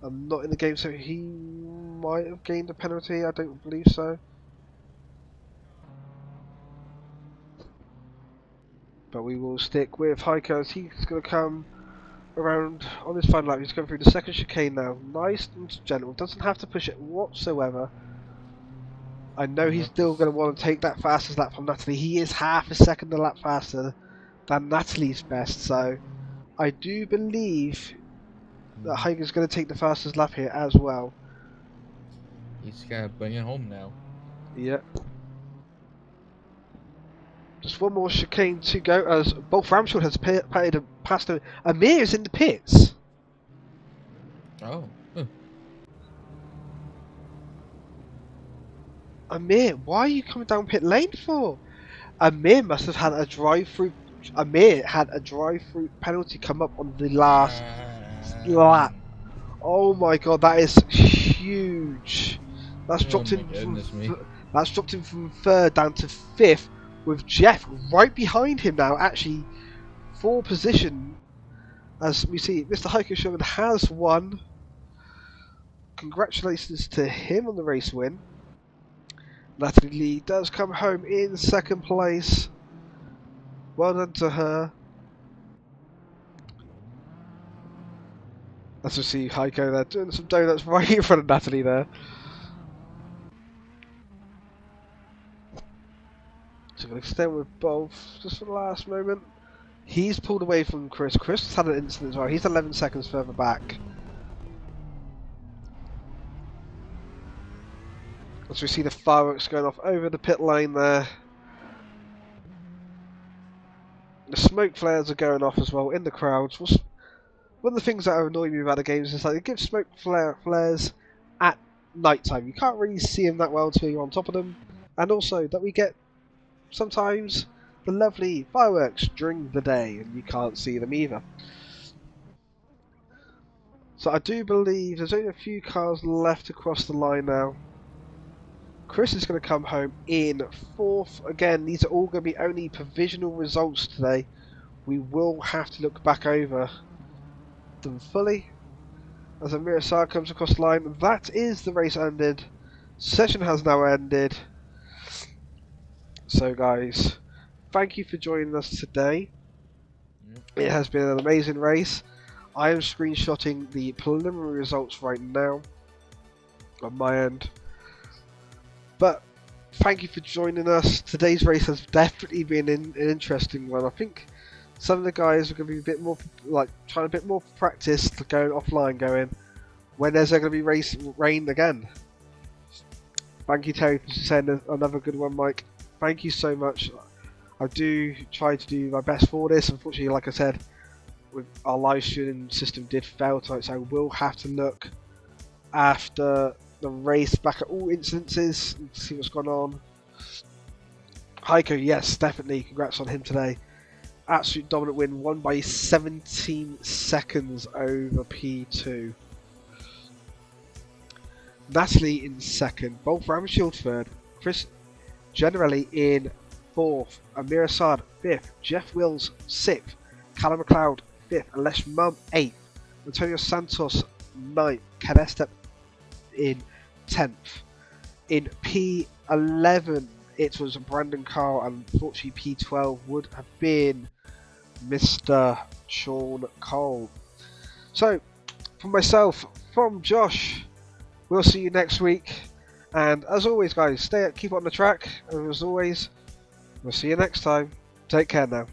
I'm not in the game, so he might have gained a penalty. I don't believe so. But we will stick with Heiko as he's going to come around on his final lap. He's going through the second chicane now. Nice and gentle. Doesn't have to push it whatsoever. I know he's still going to want to take that fastest lap from Natalie. He is half a second a lap faster than Natalie's best. So I do believe that Heiko's going to take the fastest lap here as well. He's got to bring it home now. Yeah. Just one more chicane to go as Bolt Ramshaw has passed him. Amir is in the pits. Oh. Amir, why are you coming down pit lane for? Amir must have had a drive-through. Amir had a drive-through penalty come up on the last lap. Oh my god, that is huge. That's dropped him from third down to fifth, with Jeff right behind him now, actually for position. As we see, Mr. Heiko Sherman has won. Congratulations to him on the race win. Natalie Lee does come home in second place. Well done to her. As we see Heiko there doing some donuts right in front of Natalie there. So going to extend with both just for the last moment. He's pulled away from Chris. Chris has had an incident as well. He's 11 seconds further back. As we see the fireworks going off over the pit lane there. The smoke flares are going off as well in the crowds. One of the things that annoy me about the games is like they give smoke flares at night time. You can't really see them that well until you're on top of them. And also that we get sometimes the lovely fireworks during the day and you can't see them either. So I do believe there's only a few cars left across the line now. Chris is going to come home in 4th. Again, these are all going to be only provisional results today. We will have to look back over them fully. As Amir Assad comes across the line, that is the race ended. Session has now ended. So guys, thank you for joining us today. It has been an amazing race. I am screenshotting the preliminary results right now on my end. But thank you for joining us. Today's race has definitely been an interesting one. I think some of the guys are going to be a bit more like trying a bit more practice to going offline, going when there's going to be rain again. Thank you, Terry, for saying another good one, Mike. Thank you so much. I do try to do my best for this. Unfortunately, like I said, with our live streaming system did fail tonight, so I will have to look after the race back at all incidences and see what's gone on. Heiko, yes, definitely. Congrats on him today. Absolute dominant win, won by 17 seconds over P2. Natalie in 2nd, Bolt Ramshield 3rd, Chris Generelli in 4th, Amir Assad 5th, Jeff Wills 6th, Callum McLeod 5th, Alesh Mum 8th, Antonio Santos 9th, Canesta in 10th. In P11 it was Brandon Carl, and unfortunately P12 would have been Mr. Sean Cole. So from myself, from Josh, we'll see you next week, and as always guys, keep on the track, and as always, we'll see you next time. Take care now.